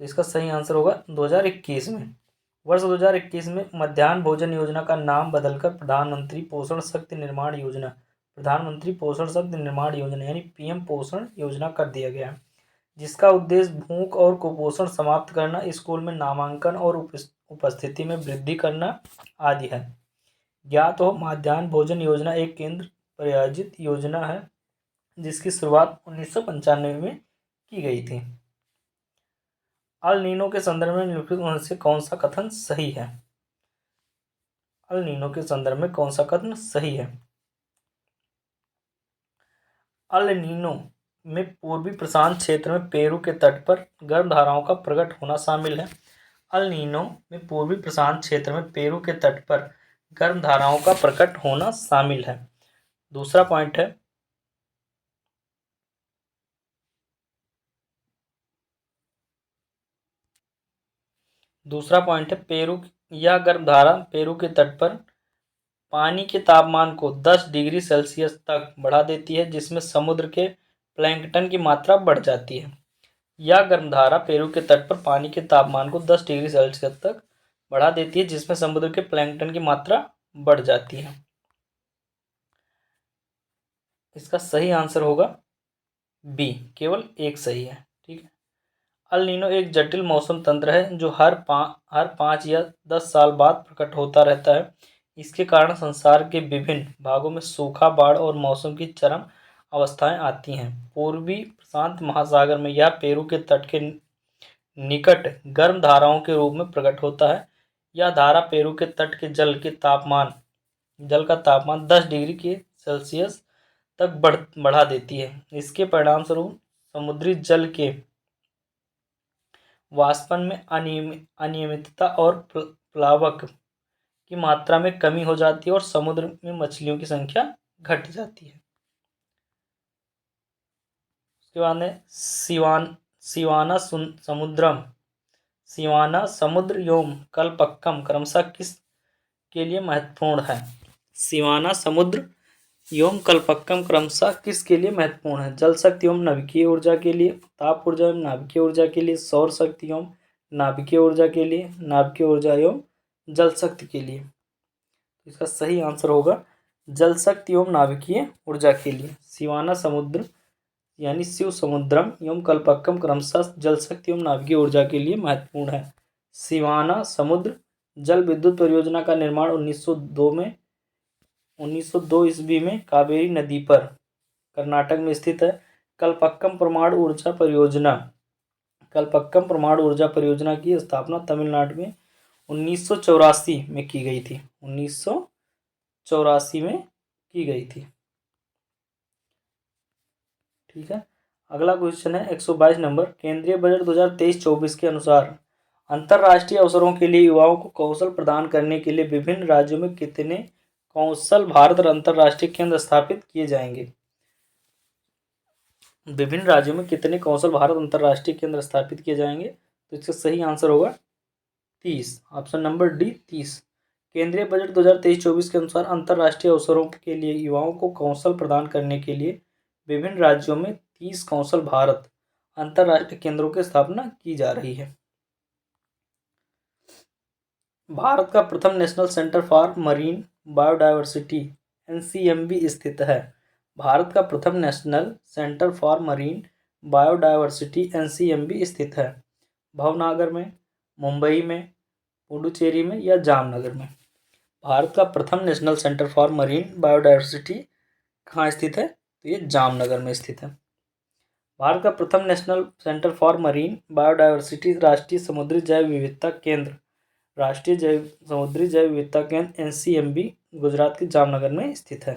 तो इसका सही आंसर होगा 2021 में। वर्ष 2021 में मध्याह्न भोजन योजना का नाम बदलकर प्रधानमंत्री पोषण शक्ति निर्माण योजना यानी पीएम पोषण योजना कर दिया गया है, जिसका उद्देश्य भूख और कुपोषण समाप्त करना, स्कूल में नामांकन और उपस्थिति में वृद्धि करना आदि है। ज्ञात हो, मध्याह्न भोजन योजना एक केंद्र प्रायोजित योजना है जिसकी शुरुआत 1995 में की गई थी। अल नीनो के संदर्भ में निम्नलिखित में से कौन सा कथन सही है? अल नीनो के संदर्भ में कौन सा कथन सही है? अल नीनो में पूर्वी प्रशांत क्षेत्र में पेरू के तट पर गर्म धाराओं का प्रकट होना शामिल है। अल नीनो में पूर्वी प्रशांत क्षेत्र में पेरू के तट पर गर्म धाराओं का प्रकट होना शामिल है। दूसरा पॉइंट है, पेरू, यह गर्म धारा पेरू के तट पर पानी के तापमान को 10 डिग्री सेल्सियस तक बढ़ा देती है, जिसमें समुद्र के प्लैंकटन की मात्रा बढ़ जाती है। यह गर्म धारा पेरू के तट पर पानी के तापमान को 10 डिग्री सेल्सियस तक बढ़ा देती है, जिसमें समुद्र के प्लैंकटन की मात्रा बढ़ जाती है। इसका सही आंसर होगा बी, केवल एक सही है। ठीक है। अल नीनो एक जटिल मौसम तंत्र है जो हर 5 या 10 साल बाद प्रकट होता रहता है। इसके कारण संसार के विभिन्न भागों में सूखा, बाढ़ और मौसम की चरम अवस्थाएं आती हैं। पूर्वी प्रशांत महासागर में यह पेरू के तट के निकट गर्म धाराओं के रूप में प्रकट होता है। यह धारा पेरू के तट के जल का तापमान 10 डिग्री के सेल्सियस तक बढ़ा देती है। इसके परिणामस्वरूप समुद्री जल के वाष्पन में अनियमितता और प्लावक की मात्रा में कमी हो जाती है और समुद्र में मछलियों की संख्या घट जाती है। उसके बाद में सिवाना समुद्र एवं कल्पक्कम क्रमशः किस के लिए महत्वपूर्ण है? सिवाना समुद्र एवं कल्पक्कम क्रमशः किसके लिए महत्वपूर्ण है? जल शक्ति एवं नाभिकीय ऊर्जा के लिए, ताप ऊर्जा एवं नाभिकीय ऊर्जा के लिए, सौर शक्ति एवं नाभिकीय ऊर्जा के लिए, नाभिकीय ऊर्जा एवं जल शक्ति के लिए। इसका सही आंसर होगा जल शक्ति एवं नाभिकीय ऊर्जा के लिए। सिवाना समुद्र यानी शिव समुद्रम एवं कल्पक्कम क्रमशः जल शक्ति एवं नाभिकीय ऊर्जा के लिए महत्वपूर्ण है। सिवाना समुद्र जल विद्युत परियोजना का निर्माण 1902 ईस्वी में कावेरी नदी पर कर्नाटक में स्थित है। कल्पक्कम परमाणु ऊर्जा परियोजना की स्थापना तमिलनाडु में 1984 में की गई थी। 1984 में की गई थी। ठीक है। अगला क्वेश्चन है 122 नंबर। केंद्रीय बजट 2023-24 के अनुसार अंतर्राष्ट्रीय अवसरों के लिए युवाओं को कौशल प्रदान करने के लिए विभिन्न राज्यों में कितने कौशल भारत अंतर्राष्ट्रीय केंद्र स्थापित किए जाएंगे? विभिन्न राज्यों में कितने कौशल भारत अंतर्राष्ट्रीय केंद्र स्थापित किए जाएंगे? तो इसका सही आंसर होगा 30। Option number D, 30। केंद्रीय बजट 2023-24 के अनुसार अंतर्राष्ट्रीय अवसरों के लिए युवाओं को कौशल प्रदान करने के लिए विभिन्न राज्यों में 30 कौशल भारत अंतर्राष्ट्रीय केंद्रों की स्थापना की जा रही है। भारत का प्रथम national centre for marine biodiversity NCMB स्थित है। भारत का प्रथम national centre for marine biodiversity NCMB स्थित है भावनगर में, मुंबई में, पुडुचेरी में या जामनगर में। भारत का प्रथम national centre for marine biodiversity कहाँ स्थित है? तो ये जामनगर में स्थित है। भारत का प्रथम national centre for marine biodiversity राष्ट्रीय समुद्री जैव विविधता केंद्र एनसीएमबी गुजरात के जामनगर में स्थित है।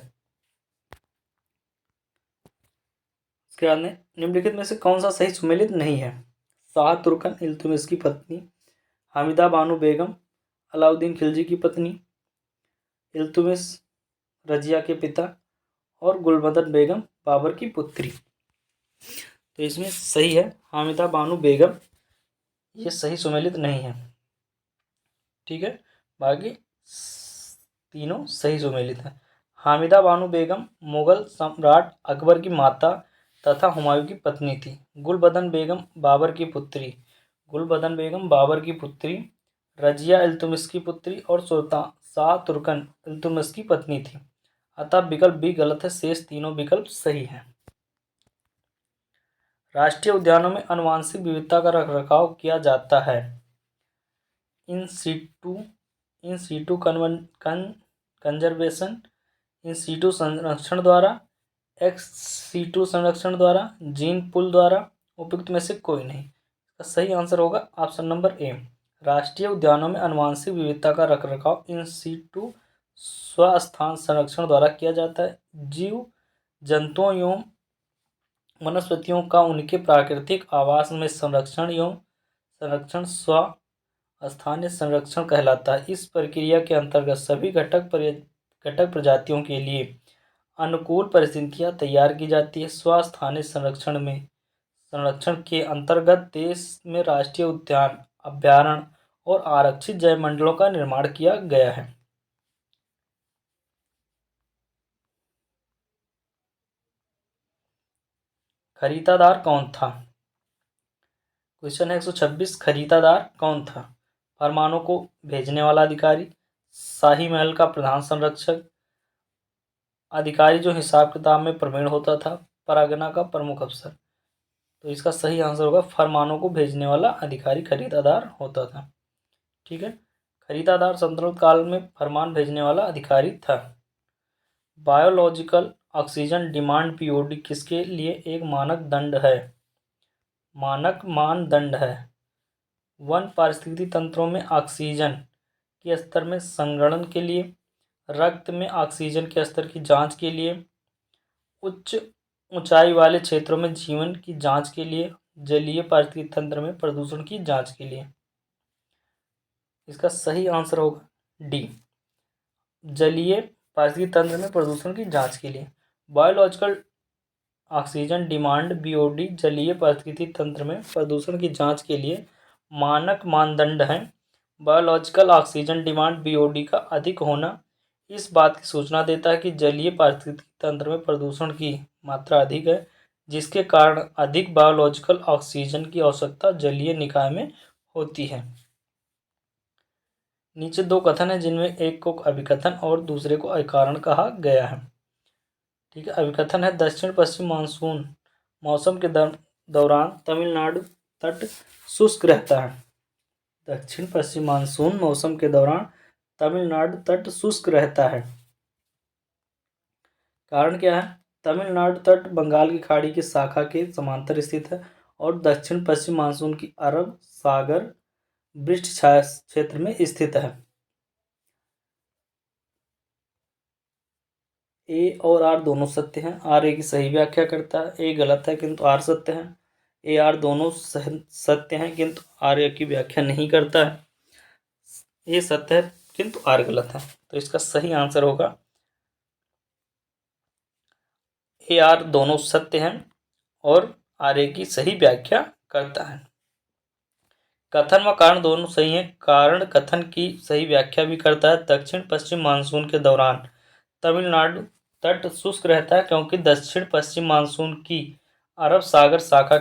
इसके बाद में निम्नलिखित में से कौन सा सही सुमेलित नहीं है? शाह तुर्कन इल्तुतमिश की पत्नी, हामिदा बानो बेगम अलाउद्दीन खिलजी की पत्नी, इल्तुतमिश रजिया के पिता और गुलबदन बेगम बाबर की पुत्री। तो इसमें सही है हामिदा बानो बेगम, ये सही सुमेलित नहीं है। ठीक है। बाकी तीनों सही सुमेलित हैं। हामिदा बानो बेगम मुगल सम्राट अकबर की माता तथा हुमायूं की पत्नी थी। गुलबदन बेगम बाबर की पुत्री रजिया इल्तुतमिश की पुत्री और सुल्तान शाह तुर्कन इल्तुतमिश की पत्नी थी। अतः विकल्प बी गलत है, शेष तीनों विकल्प सही हैं। राष्ट्रीय उद्यानों में आनुवंशिक विविधता का रखरखाव किया जाता है। In situ conservation, in situ संरक्षण द्वारा, एक्स सीटू संरक्षण द्वारा, जीन पुल द्वारा, उपयुक्त में से कोई नहीं। इसका सही आंसर होगा ऑप्शन नंबर ए। राष्ट्रीय उद्यानों में आनुवंशिक विविधता का रखरखाव इन सीटू स्वस्थान संरक्षण द्वारा किया जाता है। जीव जंतुओं एवं वनस्पतियों का उनके प्राकृतिक आवास में संरक्षण स्थानीय संरक्षण कहलाता है। इस प्रक्रिया के अंतर्गत सभी घटक प्रजातियों के लिए अनुकूल परिस्थितियां तैयार की जाती है। स्थानीय संरक्षण के अंतर्गत देश में राष्ट्रीय उद्यान, अभयारण्य और आरक्षित जैवमंडलों का निर्माण किया गया है। खरीदार कौन था? क्वेश्चन है 126। खरीदार कौन था? फरमानों को भेजने वाला अधिकारी, शाही महल का प्रधान संरक्षक, अधिकारी जो हिसाब किताब में प्रवीण होता था, परगना का प्रमुख अफसर। तो इसका सही आंसर होगा फरमानों को भेजने वाला अधिकारी खरीदार होता था। ठीक है, खरीदार सल्तनत काल में फरमान भेजने वाला अधिकारी था। बायोलॉजिकल ऑक्सीजन डिमांड पीओडी किसके लिए एक मानक मानदंड है? वन पारिस्थितिकी तंत्रों में ऑक्सीजन के स्तर में संगणन के लिए, रक्त में ऑक्सीजन के स्तर की जांच के लिए, उच्च ऊंचाई वाले क्षेत्रों में जीवन की जांच के लिए, जलीय पारिस्थितिकी तंत्र में प्रदूषण की जांच के लिए। इसका सही आंसर होगा डी, जलीय पारिस्थितिकी तंत्र में प्रदूषण की जांच के लिए। बायोलॉजिकल ऑक्सीजन डिमांड बीओडी जलीय पारिस्थितिकी तंत्र में प्रदूषण की जांच के लिए मानक मानदंड है। बायोलॉजिकल ऑक्सीजन डिमांड बीओडी का अधिक होना इस बात की सूचना देता है कि जलीय पारिस्थितिकी तंत्र में प्रदूषण की मात्रा अधिक है, जिसके कारण अधिक बायोलॉजिकल ऑक्सीजन की आवश्यकता जलीय निकाय में होती है। नीचे दो कथन है जिनमें एक को अभिकथन और दूसरे को अकारण कहा गया है। ठीक है, अभिकथन है दक्षिण पश्चिम मानसून मौसम के दौरान तमिलनाडु तट शुष्क रहता है। दक्षिण पश्चिम मानसून मौसम के दौरान तमिलनाडु तट शुष्क रहता है। कारण क्या है? तमिलनाडु तट बंगाल की खाड़ी की शाखा के समांतर स्थित है और दक्षिण पश्चिम मानसून की अरब सागर वृष्टि छाया क्षेत्र में स्थित है। ए और आर दोनों सत्य हैं। आर ए की सही व्याख्या करता है, ए गलत है किंतु आर सत्य है। ए आर दोनों सत्य हैं किंतु आर ए की व्याख्या नहीं करता है। ए सत्य है किंतु आर गलत है। तो इसका सही आंसर होगा ए आर दोनों सत्य हैं और आर ए की सही व्याख्या करता है। कथन व कारण दोनों सही हैं। कारण कथन की सही व्याख्या भी करता है। दक्षिण पश्चिम मानसून के दौरान तमिलनाडु तट शुष्क रहता है क्योंकि दक्षिण पश्चिम मानसून की अरब सागर शाखा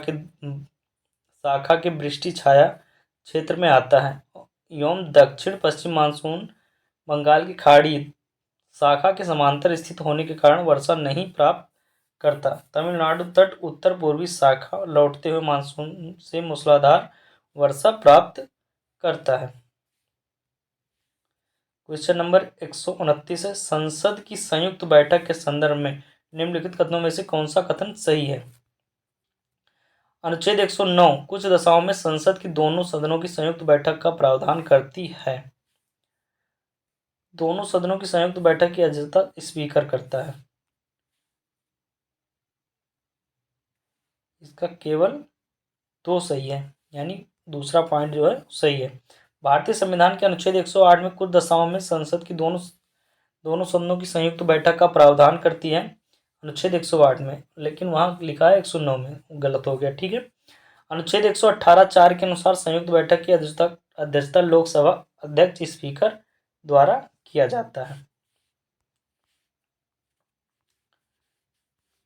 के वृष्टि छाया क्षेत्र में आता है एवं दक्षिण पश्चिम मानसून बंगाल की खाड़ी शाखा के समांतर स्थित होने के कारण वर्षा नहीं प्राप्त करता। तमिलनाडु तट उत्तर पूर्वी शाखा लौटते हुए मानसून से मूसलाधार वर्षा प्राप्त करता है। क्वेश्चन नंबर 129 है, संसद की संयुक्त बैठक के संदर्भ में निम्नलिखित कथनों में से कौन सा कथन सही है? अनुच्छेद 109 कुछ दशाओं में संसद की दोनों सदनों की संयुक्त बैठक का प्रावधान करती है। दोनों सदनों की संयुक्त बैठक की अध्यक्षता स्पीकर करता है। इसका केवल दो सही है, यानी दूसरा पॉइंट जो है सही है। भारतीय संविधान के अनुच्छेद 108 में कुछ दशाओं में संसद की दोनों सदनों की संयुक्त बैठक का प्रावधान करती है। अनुच्छेद 108 में, लेकिन वहाँ लिखा है 109 में, गलत हो गया। ठीक है, अनुच्छेद 118 4 के अनुसार संयुक्त बैठक की अध्यक्षता लोकसभा अध्यक्ष स्पीकर द्वारा किया जाता है।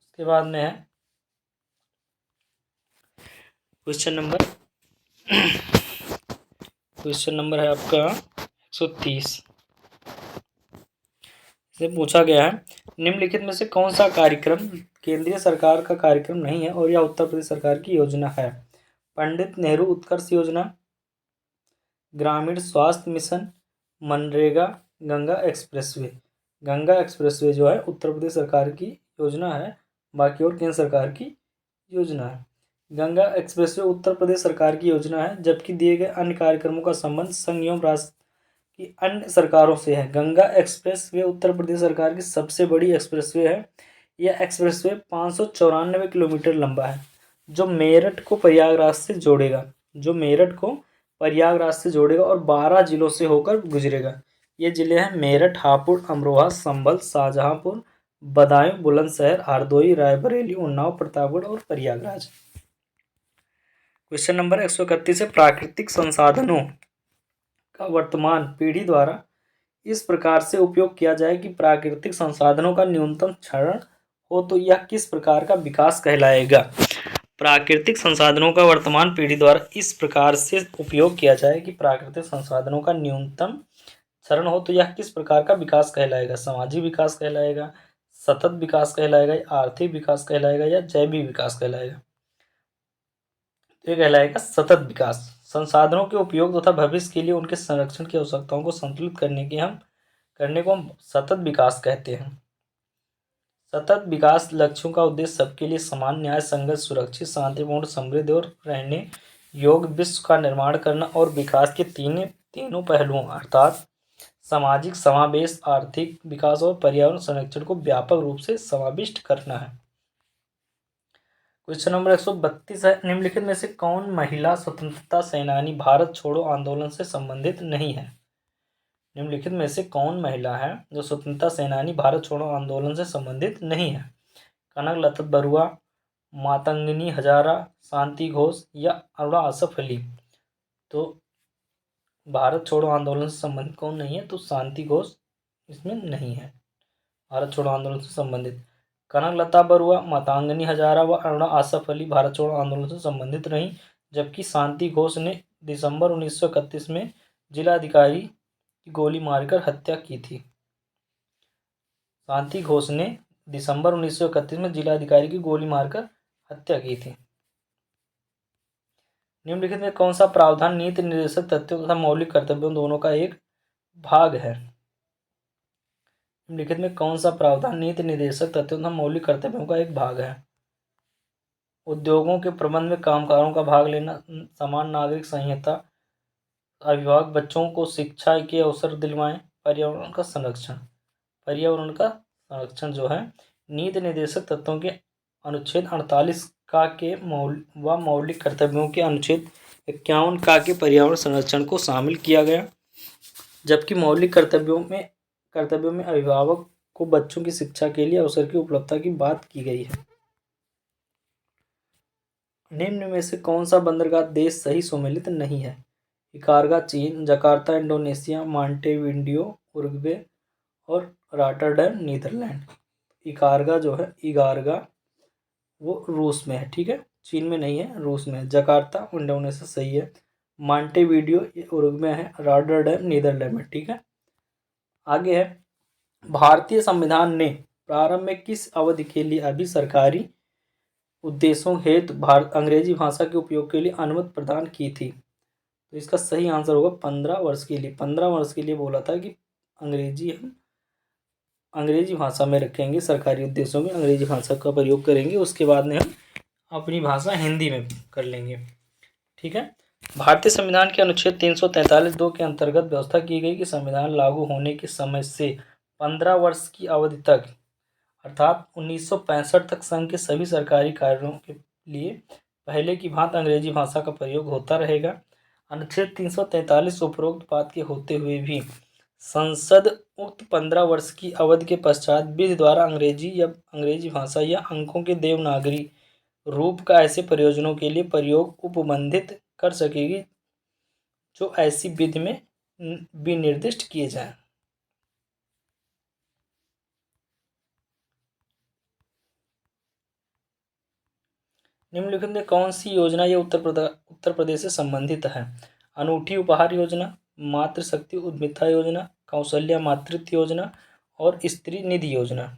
उसके बाद में है क्वेश्चन नंबर है आपका 130। से पूछा गया है, निम्नलिखित में से कौन सा कार्यक्रम केंद्रीय सरकार का कार्यक्रम नहीं है और यह उत्तर प्रदेश सरकार की योजना है? पंडित नेहरू उत्कर्ष योजना, ग्रामीण स्वास्थ्य mission, MNREGA, Ganga expressway. Ganga expressway जो है उत्तर प्रदेश सरकार की योजना है, बाकी और केंद्र सरकार की योजना है। गंगा एक्सप्रेसवे उत्तर प्रदेश सरकार की योजना है, जबकि दिए गए अन्य कार्यक्रमों का संबंध संघ एवं राष्ट्र की अन्य सरकारों से है। गंगा एक्सप्रेसवे उत्तर प्रदेश सरकार की सबसे बड़ी एक्सप्रेसवे है। यह एक्सप्रेसवे 594 किलोमीटर लंबा है, जो मेरठ को प्रयागराज से जोड़ेगा और 12 जिलों से होकर गुजरेगा। ये जिले हैं मेरठ, हापुड़, अमरोहा, संभल, शाहजहांपुर, बदायूं, बुलंदशहर, हरदोई, रायबरेली, उन्नाव, प्रतापगढ़ और प्रयागराज। क्वेश्चन नंबर 131 है, प्राकृतिक संसाधनों का वर्तमान पीढ़ी द्वारा इस प्रकार से उपयोग किया जाए कि प्राकृतिक संसाधनों का न्यूनतम क्षरण हो तो यह किस प्रकार का विकास कहलाएगा? प्राकृतिक संसाधनों का वर्तमान पीढ़ी द्वारा इस प्रकार से उपयोग किया जाए कि प्राकृतिक संसाधनों का न्यूनतम क्षरण हो तो यह किस प्रकार का विकास कहलाएगा? सामाजिक विकास कहलाएगा, सतत विकास कहलाएगा, आर्थिक विकास कहलाएगा या जैविक विकास कहलाएगा? ये कहलाएगा सतत विकास। संसाधनों के उपयोग तथा भविष्य के लिए उनके संरक्षण की आवश्यकताओं को संतुलित करने को हम सतत विकास कहते हैं। सतत विकास लक्ष्यों का उद्देश्य सबके लिए समान, न्याय संगत, सुरक्षित, शांतिपूर्ण, समृद्ध और रहने योग्य विश्व का निर्माण करना और विकास के तीनों पहलुओं अर्थात सामाजिक समावेश, आर्थिक विकास और पर्यावरण संरक्षण को व्यापक रूप से समाविष्ट करना है। क्वेश्चन नंबर 132 है, निम्नलिखित में से कौन महिला स्वतंत्रता सेनानी भारत छोड़ो आंदोलन से संबंधित नहीं है? निम्नलिखित में से कौन महिला है जो स्वतंत्रता सेनानी भारत छोड़ो आंदोलन से संबंधित नहीं है? कनकलता बरुआ, मातंगिनी हजारा, शांति घोष या अरुणा आसफ अली। तो भारत छोड़ो आंदोलन से संबंधित कौन नहीं है? तो शांति घोष इसमें नहीं है भारत छोड़ो आंदोलन से संबंधित। कनकलता बरुआ, मातंगिनी हजारा व अरुणा आसफ अली भारत छोड़ो आंदोलन से संबंधित नहीं, जबकि शांति घोष ने दिसंबर 1931 में जिलाधिकारी की गोली मारकर हत्या की थी। शांति घोष ने दिसंबर 1931 में जिलाधिकारी की गोली मारकर हत्या की थी। निम्नलिखित में कौन सा प्रावधान नीति निर्देशक तथ्यों तथा मौलिक कर्तव्यों दोनों का एक भाग है? निम्नलिखित में कौन सा प्रावधान नीति निर्देशक तथ्यों तथा मौलिक कर्तव्यों का एक भाग है? उद्योगों के प्रबंध में कामगारों का भाग लेना, समान नागरिक संहिता, अभिभावक बच्चों को शिक्षा के अवसर दिलवाएं, पर्यावरण का संरक्षण जो है नीति निर्देशक तत्वों के अनुच्छेद 48 का के मौलिक कर्तव्यों के अनुच्छेद 51 का के पर्यावरण संरक्षण को शामिल किया गया, जबकि मौलिक कर्तव्यों में अभिभावक को बच्चों की शिक्षा के लिए अवसर की उपलब्धता की बात की गई है। निम्न में से कौन सा बंदरगाह देश सही सम्मिलित नहीं है? इकारगा चीन, जकार्ता इंडोनेशिया, मॉन्टेविडियो उरुग्वे और रॉटरडैम नीदरलैंड। इगारगा वो रूस में है, ठीक है, चीन में नहीं है, रूस में है। जकार्ता इंडोनेशिया सही है, मॉन्टेविडियो उरुग्वे में है, रॉटरडैम नीदरलैंड में, ठीक है। आगे है, भारतीय संविधान ने प्रारंभ में किस अवधि के लिए अभी सरकारी उद्देश्यों हेतु अंग्रेजी भाषा के उपयोग के लिए अनुमति प्रदान की थी? तो इसका सही आंसर होगा 15 वर्ष के लिए। 15 वर्ष के लिए बोला था कि अंग्रेजी भाषा में रखेंगे, सरकारी उद्देश्यों में अंग्रेजी भाषा का प्रयोग करेंगे, उसके बाद में हम अपनी भाषा हिंदी में कर लेंगे, ठीक है। भारतीय संविधान के अनुच्छेद 343(2) के अंतर्गत व्यवस्था की गई कि संविधान लागू होने के समय से 15 वर्ष की अवधि तक अर्थात 1965 तक संघ के सभी सरकारी कार्यों के लिए पहले की भांति अंग्रेजी भाषा का प्रयोग होता रहेगा। अनुच्छेद 343 उपरोक्त बात के होते हुए भी संसद उक्त 15 वर्ष की अवधि के पश्चात विधि द्वारा अंग्रेजी भाषा या अंकों के देवनागरी रूप का ऐसे प्रयोजनों के लिए प्रयोग उपबंधित कर सकेगी जो ऐसी विधि में विनिर्दिष्ट किए जाएं। निम्नलिखित में कौन सी योजना ये उत्तर प्रदेश से संबंधित है? अनूठी उपहार योजना, मातृशक्ति उद्यमिता योजना, कौशल्या मातृत्व योजना और स्त्री निधि योजना।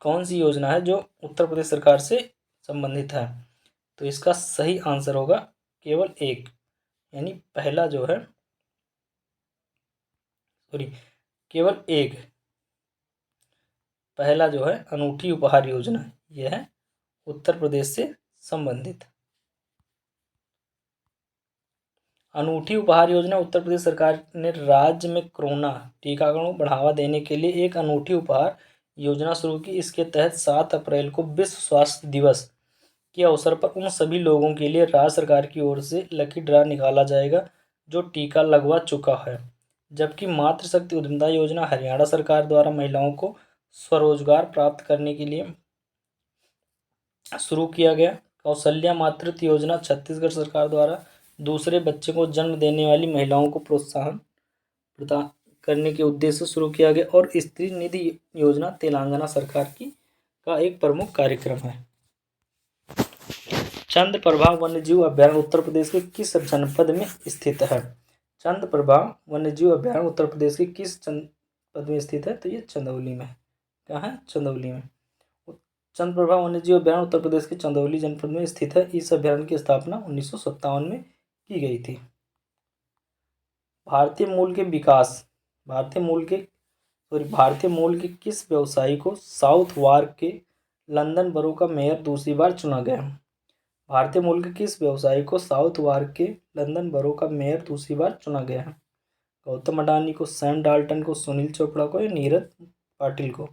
कौन सी योजना है जो उत्तर प्रदेश सरकार से संबंधित है? तो इसका सही आंसर होगा केवल एक, यानी पहला जो है, सॉरी, केवल एक, पहला जो है अनूठी उपहार योजना, यह है उत्तर प्रदेश से संबंधित। अनूठी उपहार योजना उत्तर प्रदेश सरकार ने राज्य में कोरोना टीकाकरण को बढ़ावा देने के लिए एक अनूठी उपहार योजना शुरू की। इसके तहत 7 अप्रैल को विश्व स्वास्थ्य दिवस के अवसर पर उन सभी लोगों के लिए राज्य सरकार की ओर से लकी ड्रा निकाला जाएगा जो टीका लगवा चुका है। जबकि मातृशक्ति उद्यमिता योजना हरियाणा सरकार द्वारा महिलाओं को स्वरोजगार प्राप्त करने के लिए शुरू किया गया। कौशल्या मातृत्व योजना छत्तीसगढ़ सरकार द्वारा दूसरे बच्चे को जन्म देने वाली महिलाओं को प्रोत्साहन प्रदान करने के उद्देश्य से शुरू किया गया। और स्त्री निधि योजना तेलंगाना सरकार की का एक प्रमुख कार्यक्रम है। चंद्रप्रभा वन्यजीव अभयारण्य उत्तर प्रदेश के किस जनपद में स्थित है? चंद्रप्रभा वन्यजीव अभयारण्य उत्तर प्रदेश के किस जनपद में स्थित है? तो ये चंदौली में। कहाँ है? चंदौली में। चंद्रप्रभा वन्यजीव अभयारण्य उत्तर प्रदेश के चंदौली जनपद में स्थित है। इस अभयारण्य की स्थापना 1957 में की गई थी। भारतीय मूल के किस व्यवसायी को साउथ वार्क के लंदन बरो का मेयर दूसरी बार चुना गया? भारतीय मूल के किस व्यवसायी को साउथ वार्क के लंदन बरो का मेयर दूसरी बार चुना गया है? गौतम अडानी को, सैम डाल्टन को, सुनील चोपड़ा को या नीरज पाटिल को?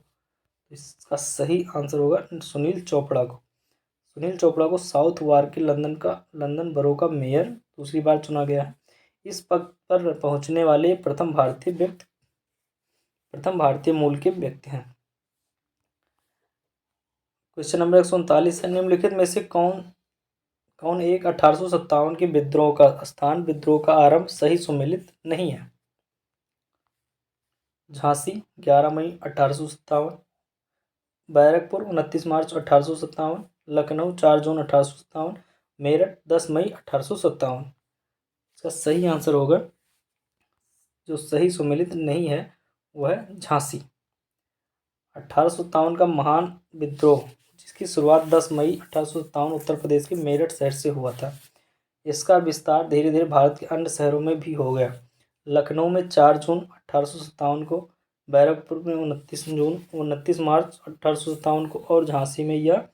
इसका सही आंसर होगा सुनील चोपड़ा को। सुनील चोपड़ा को साउथ वार्क के लंदन बरो का मेयर दूसरी बार चुना गया है। इस पद पर पहुंचने वाले प्रथम भारतीय मूल के व्यक्ति हैं। क्वेश्चन नंबर 139 है, निम्नलिखित में से कौन एक 1857 के विद्रोह का आरंभ सही सुमेलित नहीं है? झांसी 11 मई 1857, बैरकपुर 29 मार्च 1857, लखनऊ 4 जून 1857, मेरठ 10 मई 1857। इसका सही आंसर होगा, जो सही सुमेलित नहीं है वह है झांसी। 1857 का महान विद्रोह जिसकी शुरुआत 10 मई 1857 उत्तर प्रदेश के मेरठ शहर से हुआ था। इसका विस्तार धीरे धीरे भारत के अन्य शहरों में भी हो गया। लखनऊ में 4 जून 1857 को, बैरकपुर में 29 मार्च 1857 को और झांसी में यह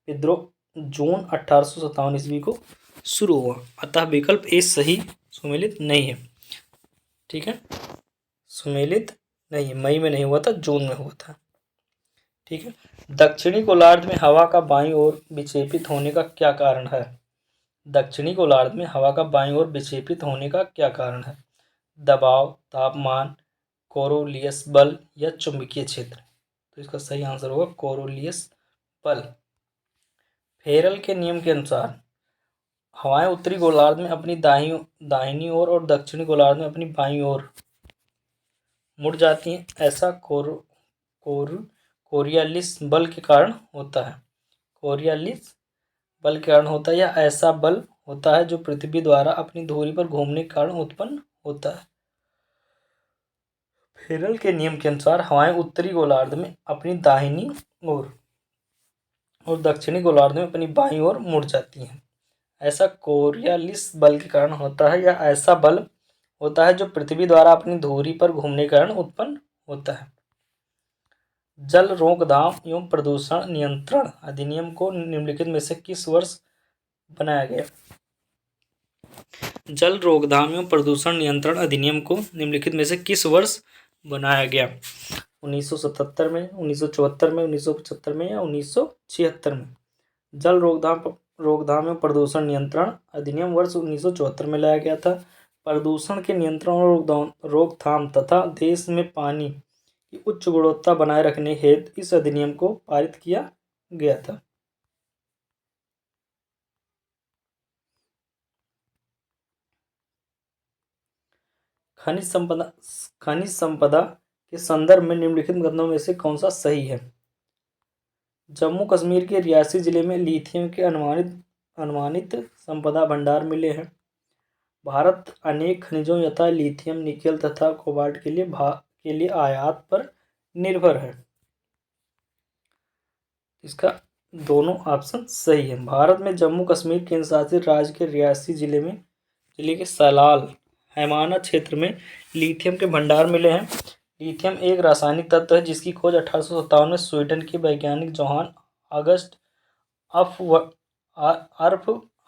विद्रोह जून 1857 ईस्वी को शुरू हुआ। अतः विकल्प ए सही सुमेलित नहीं है। ठीक है, सुमेलित नहीं है, मई में नहीं हुआ था, जून में हुआ था। ठीक है, दक्षिणी गोलार्ध में हवा का बाईं ओर विक्षेपित होने का क्या कारण है? दक्षिणी गोलार्ध में हवा का बाईं ओर विक्षेपित होने का क्या कारण है? दबाव, तापमान, कोरोलियस बल या चुंबकीय क्षेत्र? तो इसका सही आंसर होगा कोरोलियस बल। फेरल के नियम के अनुसार हवाएं उत्तरी गोलार्ध में अपनी दाहिनी ओर और दक्षिणी गोलार्ध में अपनी बाईं ओर मुड़ जाती हैं। ऐसा कोरियालिस बल के कारण होता है। कोरियालिस बल के कारण होता है या ऐसा बल होता है जो पृथ्वी द्वारा अपनी धुरी पर घूमने के कारण उत्पन्न होता है। फेरल के नियम के अनुसार हवाएं उत्तरी गोलार्ध में अपनी दाहिनी ओर और दक्षिणी गोलार्ध में अपनी बाईं ओर मुड़ जाती हैं। ऐसा कोरियालिस बल के कारण होता है या ऐसा बल होता है जो पृथ्वी द्वारा अपनी धुरी पर घूमने के कारण उत्पन्न होता है। जल रोकथाम एवं प्रदूषण नियंत्रण अधिनियम को निम्नलिखित में से किस वर्ष बनाया गया? जल रोकथाम एवं प्रदूषण नियंत्रण अधिनियम को निम्नलिखित में से किस वर्ष बनाया गया? 1977 में, 1974 में, 1975 में या 1976 में? जल रोकथाम एवं प्रदूषण नियंत्रण अधिनियम वर्ष 1974 में लाया गया था। प्रदूषण के नियंत्रण और रोकथाम तथा देश में पानी की उच्च गुणवत्ता बनाए रखने हेतु इस अधिनियम को पारित किया गया था। खनिज संपदा के संदर्भ में निम्नलिखित कथनों में से कौन सा सही है? जम्मू कश्मीर के रियासी जिले में लिथियम के अनुमानित संपदा भंडार मिले हैं। भारत अनेक खनिजों यथा लिथियम, निकेल तथा कोबाल्ट के लिए आयात पर निर्भर है। इसका दोनों ऑप्शन सही है। भारत में जम्मू कश्मीर केंद्र शासित राज्य के रियासी जिले के सलाल हैमाना क्षेत्र में लिथियम के भंडार मिले हैं। लिथियम एक रासायनिक तत्व है जिसकी खोज 1857 में स्वीडन के वैज्ञानिक जोहान ऑगस्ट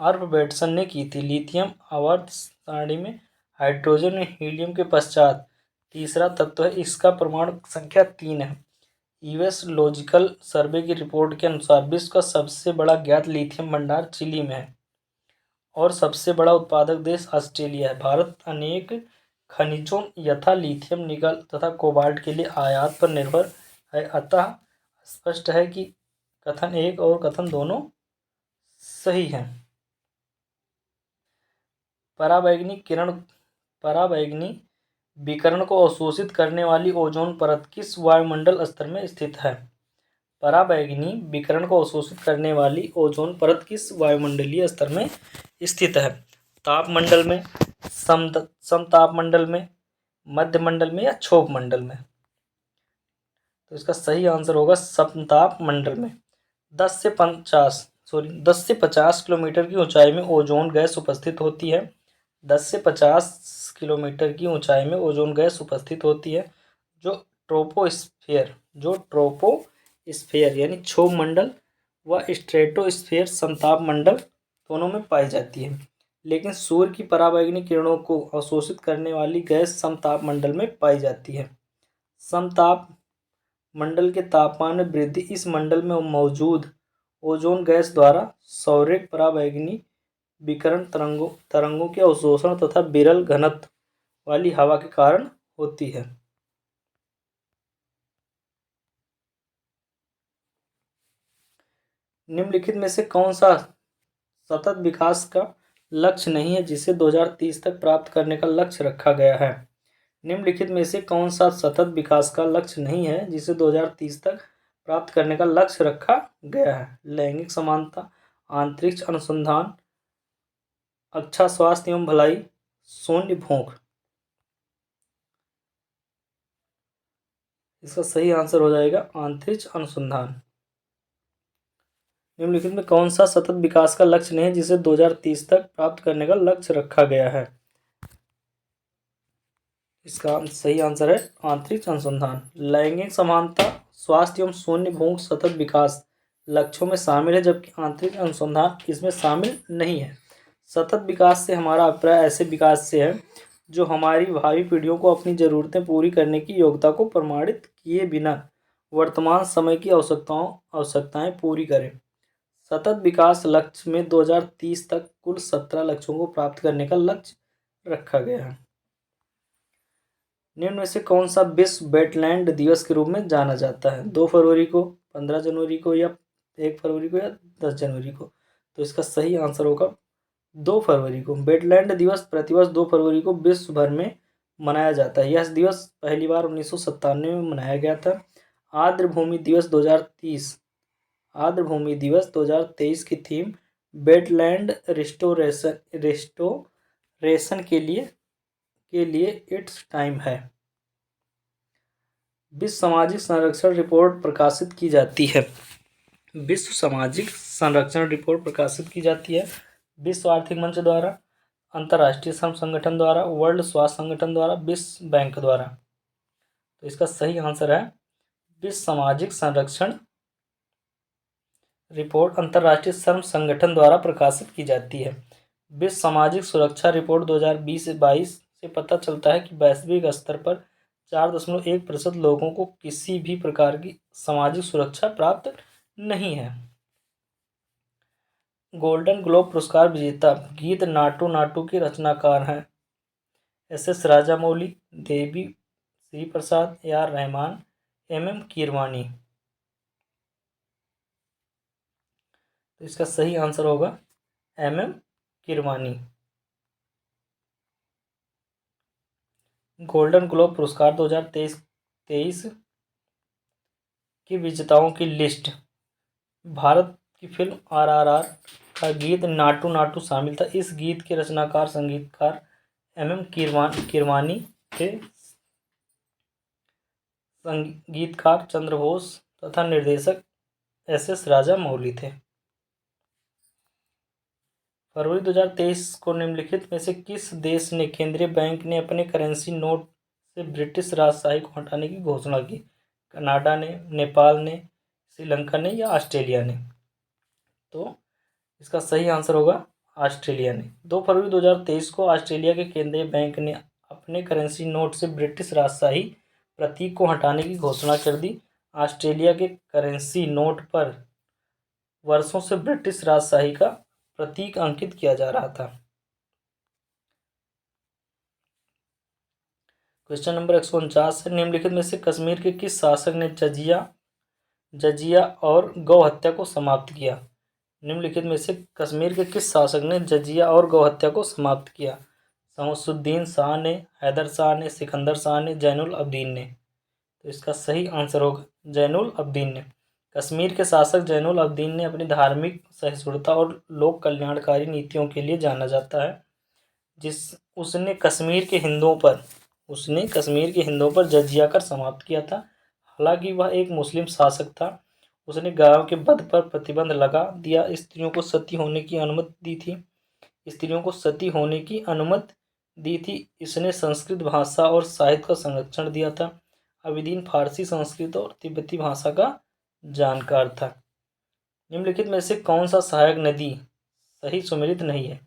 आर्फवेड्सन ने की थी। लिथियम आवर्त सारणी में हाइड्रोजन और हीलियम के पश्चात तीसरा तत्व है। इसका परमाणु संख्या 3 है। यूएस लॉजिकल सर्वे की रिपोर्ट के अनुसार विश्व का सबसे बड़ा ज्ञात लिथियम भंडार चिली में है और सबसे बड़ा उत्पादक देश ऑस्ट्रेलिया है। भारत अनेक खनिजों यथा लिथियम, निकल तथा कोबाल्ट के लिए आयात पर निर्भर है। अतः स्पष्ट है कि कथन एक और कथन दोनों सही हैं। पराबैंगनी विकिरण को अवशोषित करने वाली ओजोन परत किस वायुमंडल स्तर में स्थित है? पराबैंगनी विकिरण को अवशोषित करने वाली ओजोन परत किस वायुमंडलीय स्तर में स्थित है? तापमंडल में, समतापमंडल में, मध्यमंडल में या क्षोभ मंडल में? तो इसका सही आंसर होगा समतापमंडल में। 10 से 50 किलोमीटर की ऊंचाई में ओजोन गैस उपस्थित होती है। 10 से 50 किलोमीटर की ऊंचाई में ओजोन गैस उपस्थित होती है जो ट्रोपोस्फेयर यानी क्षोभ मंडल व स्ट्रेटोस्फेयर समताप मंडल दोनों में पाई जाती है। लेकिन सूर्य की पराबैंगनी किरणों को अवशोषित करने वाली गैस समताप मंडल में पाई जाती है। समताप मंडल के तापमान में वृद्धि इस मंडल में मौजूद ओजोन गैस द्वारा सौरेख पराबैंगनी विकिरण तरंगों के अवशोषण तथा विरल घनत्व वाली हवा के कारण होती है। निम्नलिखित में से कौन सा सतत विकास का लक्ष्य नहीं है जिसे 2030 तक प्राप्त करने का लक्ष्य रखा गया है? निम्नलिखित में से कौन सा सतत विकास का लक्ष्य नहीं है जिसे 2030 तक प्राप्त करने का लक्ष्य रखा गया है? लैंगिक समानता, अंतरिक्ष अनुसंधान, अच्छा स्वास्थ्य एवं भलाई, शून्य भूख। इसका सही आंसर हो जाएगा अंतरिक्ष अनुसंधान। निम्नलिखित में कौन सा सतत विकास का लक्ष्य नहीं है जिसे 2030 तक प्राप्त करने का लक्ष्य रखा गया है? इसका सही आंसर है अंतरिक्ष अनुसंधान। लैंगिक समानता, स्वास्थ्य एवं शून्य भूख सतत विकास लक्ष्यों में शामिल है जबकि अंतरिक्ष अनुसंधान इसमें शामिल नहीं है। सतत विकास से हमारा अभिप्राय ऐसे विकास से है जो हमारी भावी पीढ़ियों को अपनी ज़रूरतें पूरी करने की योग्यता को प्रमाणित किए बिना वर्तमान समय की आवश्यकताएं पूरी करें। सतत विकास लक्ष्य में 2030 तक कुल 17 लक्ष्यों को प्राप्त करने का लक्ष्य रखा गया है। निम्न में से कौन सा विश्व वेटलैंड दिवस के रूप में जाना जाता है? 2 फरवरी को, 15 जनवरी को या 1 फरवरी को या 10 जनवरी को? तो इसका सही आंसर होगा 2 फरवरी को। वेटलैंड दिवस प्रतिवर्ष 2 फरवरी को विश्व भर में मनाया जाता है। यह दिवस पहली बार 1997 में मनाया गया था। आर्द्रभूमि दिवस 2023 की थीम वेटलैंड रिस्टोरेशन के लिए इट्स टाइम है। विश्व सामाजिक संरक्षण रिपोर्ट प्रकाशित की जाती है। विश्व सामाजिक संरक्षण रिपोर्ट प्रकाशित की जाती है विश्व आर्थिक मंच द्वारा, अंतर्राष्ट्रीय श्रम संगठन द्वारा, वर्ल्ड स्वास्थ्य संगठन द्वारा, विश्व बैंक द्वारा। तो इसका सही आंसर है विश्व सामाजिक संरक्षण रिपोर्ट अंतर्राष्ट्रीय श्रम संगठन द्वारा प्रकाशित की जाती है। विश्व सामाजिक सुरक्षा रिपोर्ट 2020-22 से पता चलता है कि वैश्विक स्तर पर 4.1% लोगों को किसी भी प्रकार की सामाजिक सुरक्षा प्राप्त नहीं है। गोल्डन ग्लोब पुरस्कार विजेता गीत नाटू नाटू के रचनाकार हैं S Rajamouli, Devi Shri Prasad, AR. Rahman, M Keeravani. तो इसका सही आंसर होगा एम कीरवानी। गोल्डन ग्लोब पुरस्कार 2023 के विजेताओं की लिस्ट भारत की फिल्म RRR का गीत नाटू नाटू शामिल था। इस गीत के रचनाकार संगीतकार MM कीरवानी थे। संगीतकार चंद्रबोस तथा निर्देशक SS राजामौली थे। फरवरी 2023 को निम्नलिखित में से किस देश ने केंद्रीय बैंक ने अपने करेंसी नोट से ब्रिटिश राजशाही को हटाने की घोषणा की? कनाडा ने, नेपाल ने, श्रीलंका ने या ऑस्ट्रेलिया ने? तो इसका सही आंसर होगा ऑस्ट्रेलिया ने। 2 फरवरी 2023 को ऑस्ट्रेलिया के केंद्रीय बैंक ने अपने करेंसी नोट से ब्रिटिश राजशाही प्रतीक को हटाने की घोषणा कर दी। ऑस्ट्रेलिया के करेंसी नोट पर वर्षों से ब्रिटिश राजशाही का प्रतीक अंकित किया जा रहा था। क्वेश्चन नंबर 149 है, निम्नलिखित में से कश्मीर के किस शासक ने जजिया और गौ हत्या को समाप्त किया? निम्नलिखित में से कश्मीर के किस शासक ने जजिया और गौ हत्या को समाप्त किया? शमसुद्दीन शाह ने, हैदर शाह ने, सिकंदर शाह ने, जैनुल अब्दीन ने? तो इसका सही आंसर होगा जैनुल अब्दीन ने। कश्मीर के शासक जैनुल अब्दीन ने अपनी धार्मिक सहिष्णुता और लोक कल्याणकारी नीतियों के लिए जाना जाता है। उसने कश्मीर के हिंदुओं पर जजिया कर समाप्त किया था। हालांकि वह एक मुस्लिम शासक था। उसने गायों के वध पर प्रतिबंध लगा दिया। स्त्रियों को सती होने की अनुमति दी थी। इसने संस्कृत भाषा और साहित्य का संरक्षण दिया था। अबिदीन फारसी, संस्कृत और तिब्बती भाषा का जानकार था। निम्नलिखित में से कौन सा सहायक नदी सही सुमेलित नहीं है?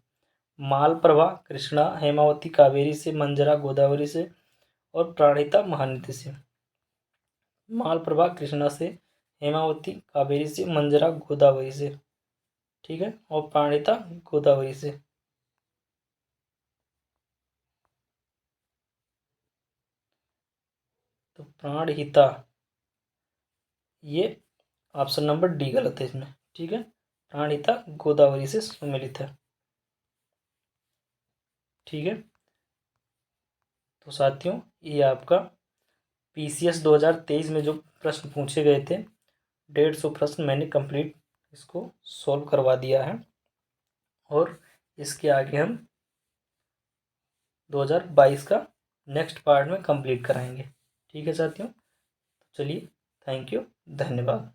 मालप्रभा कृष्णा, हेमावती कावेरी से, मंजरा गोदावरी से और प्राणहिता महानदी से? मालप्रभा कृष्णा से, हेमावती कावेरी से, मंजरा गोदावरी से, ठीक है, और प्राणहिता गोदावरी से। तो प्राणहिता, ये ऑप्शन नंबर डी गलत है इसमें, ठीक है। प्राणहिता गोदावरी से सुमेलित है, ठीक है। तो साथियों, ये आपका PCS 2023 में जो प्रश्न पूछे गए थे, 150 प्रश्न मैंने कंप्लीट इसको सॉल्व करवा दिया है। और इसके आगे हम 2022 का नेक्स्ट पार्ट में कंप्लीट कराएंगे, ठीक है साथियों। चलिए, थैंक यू, धन्यवाद।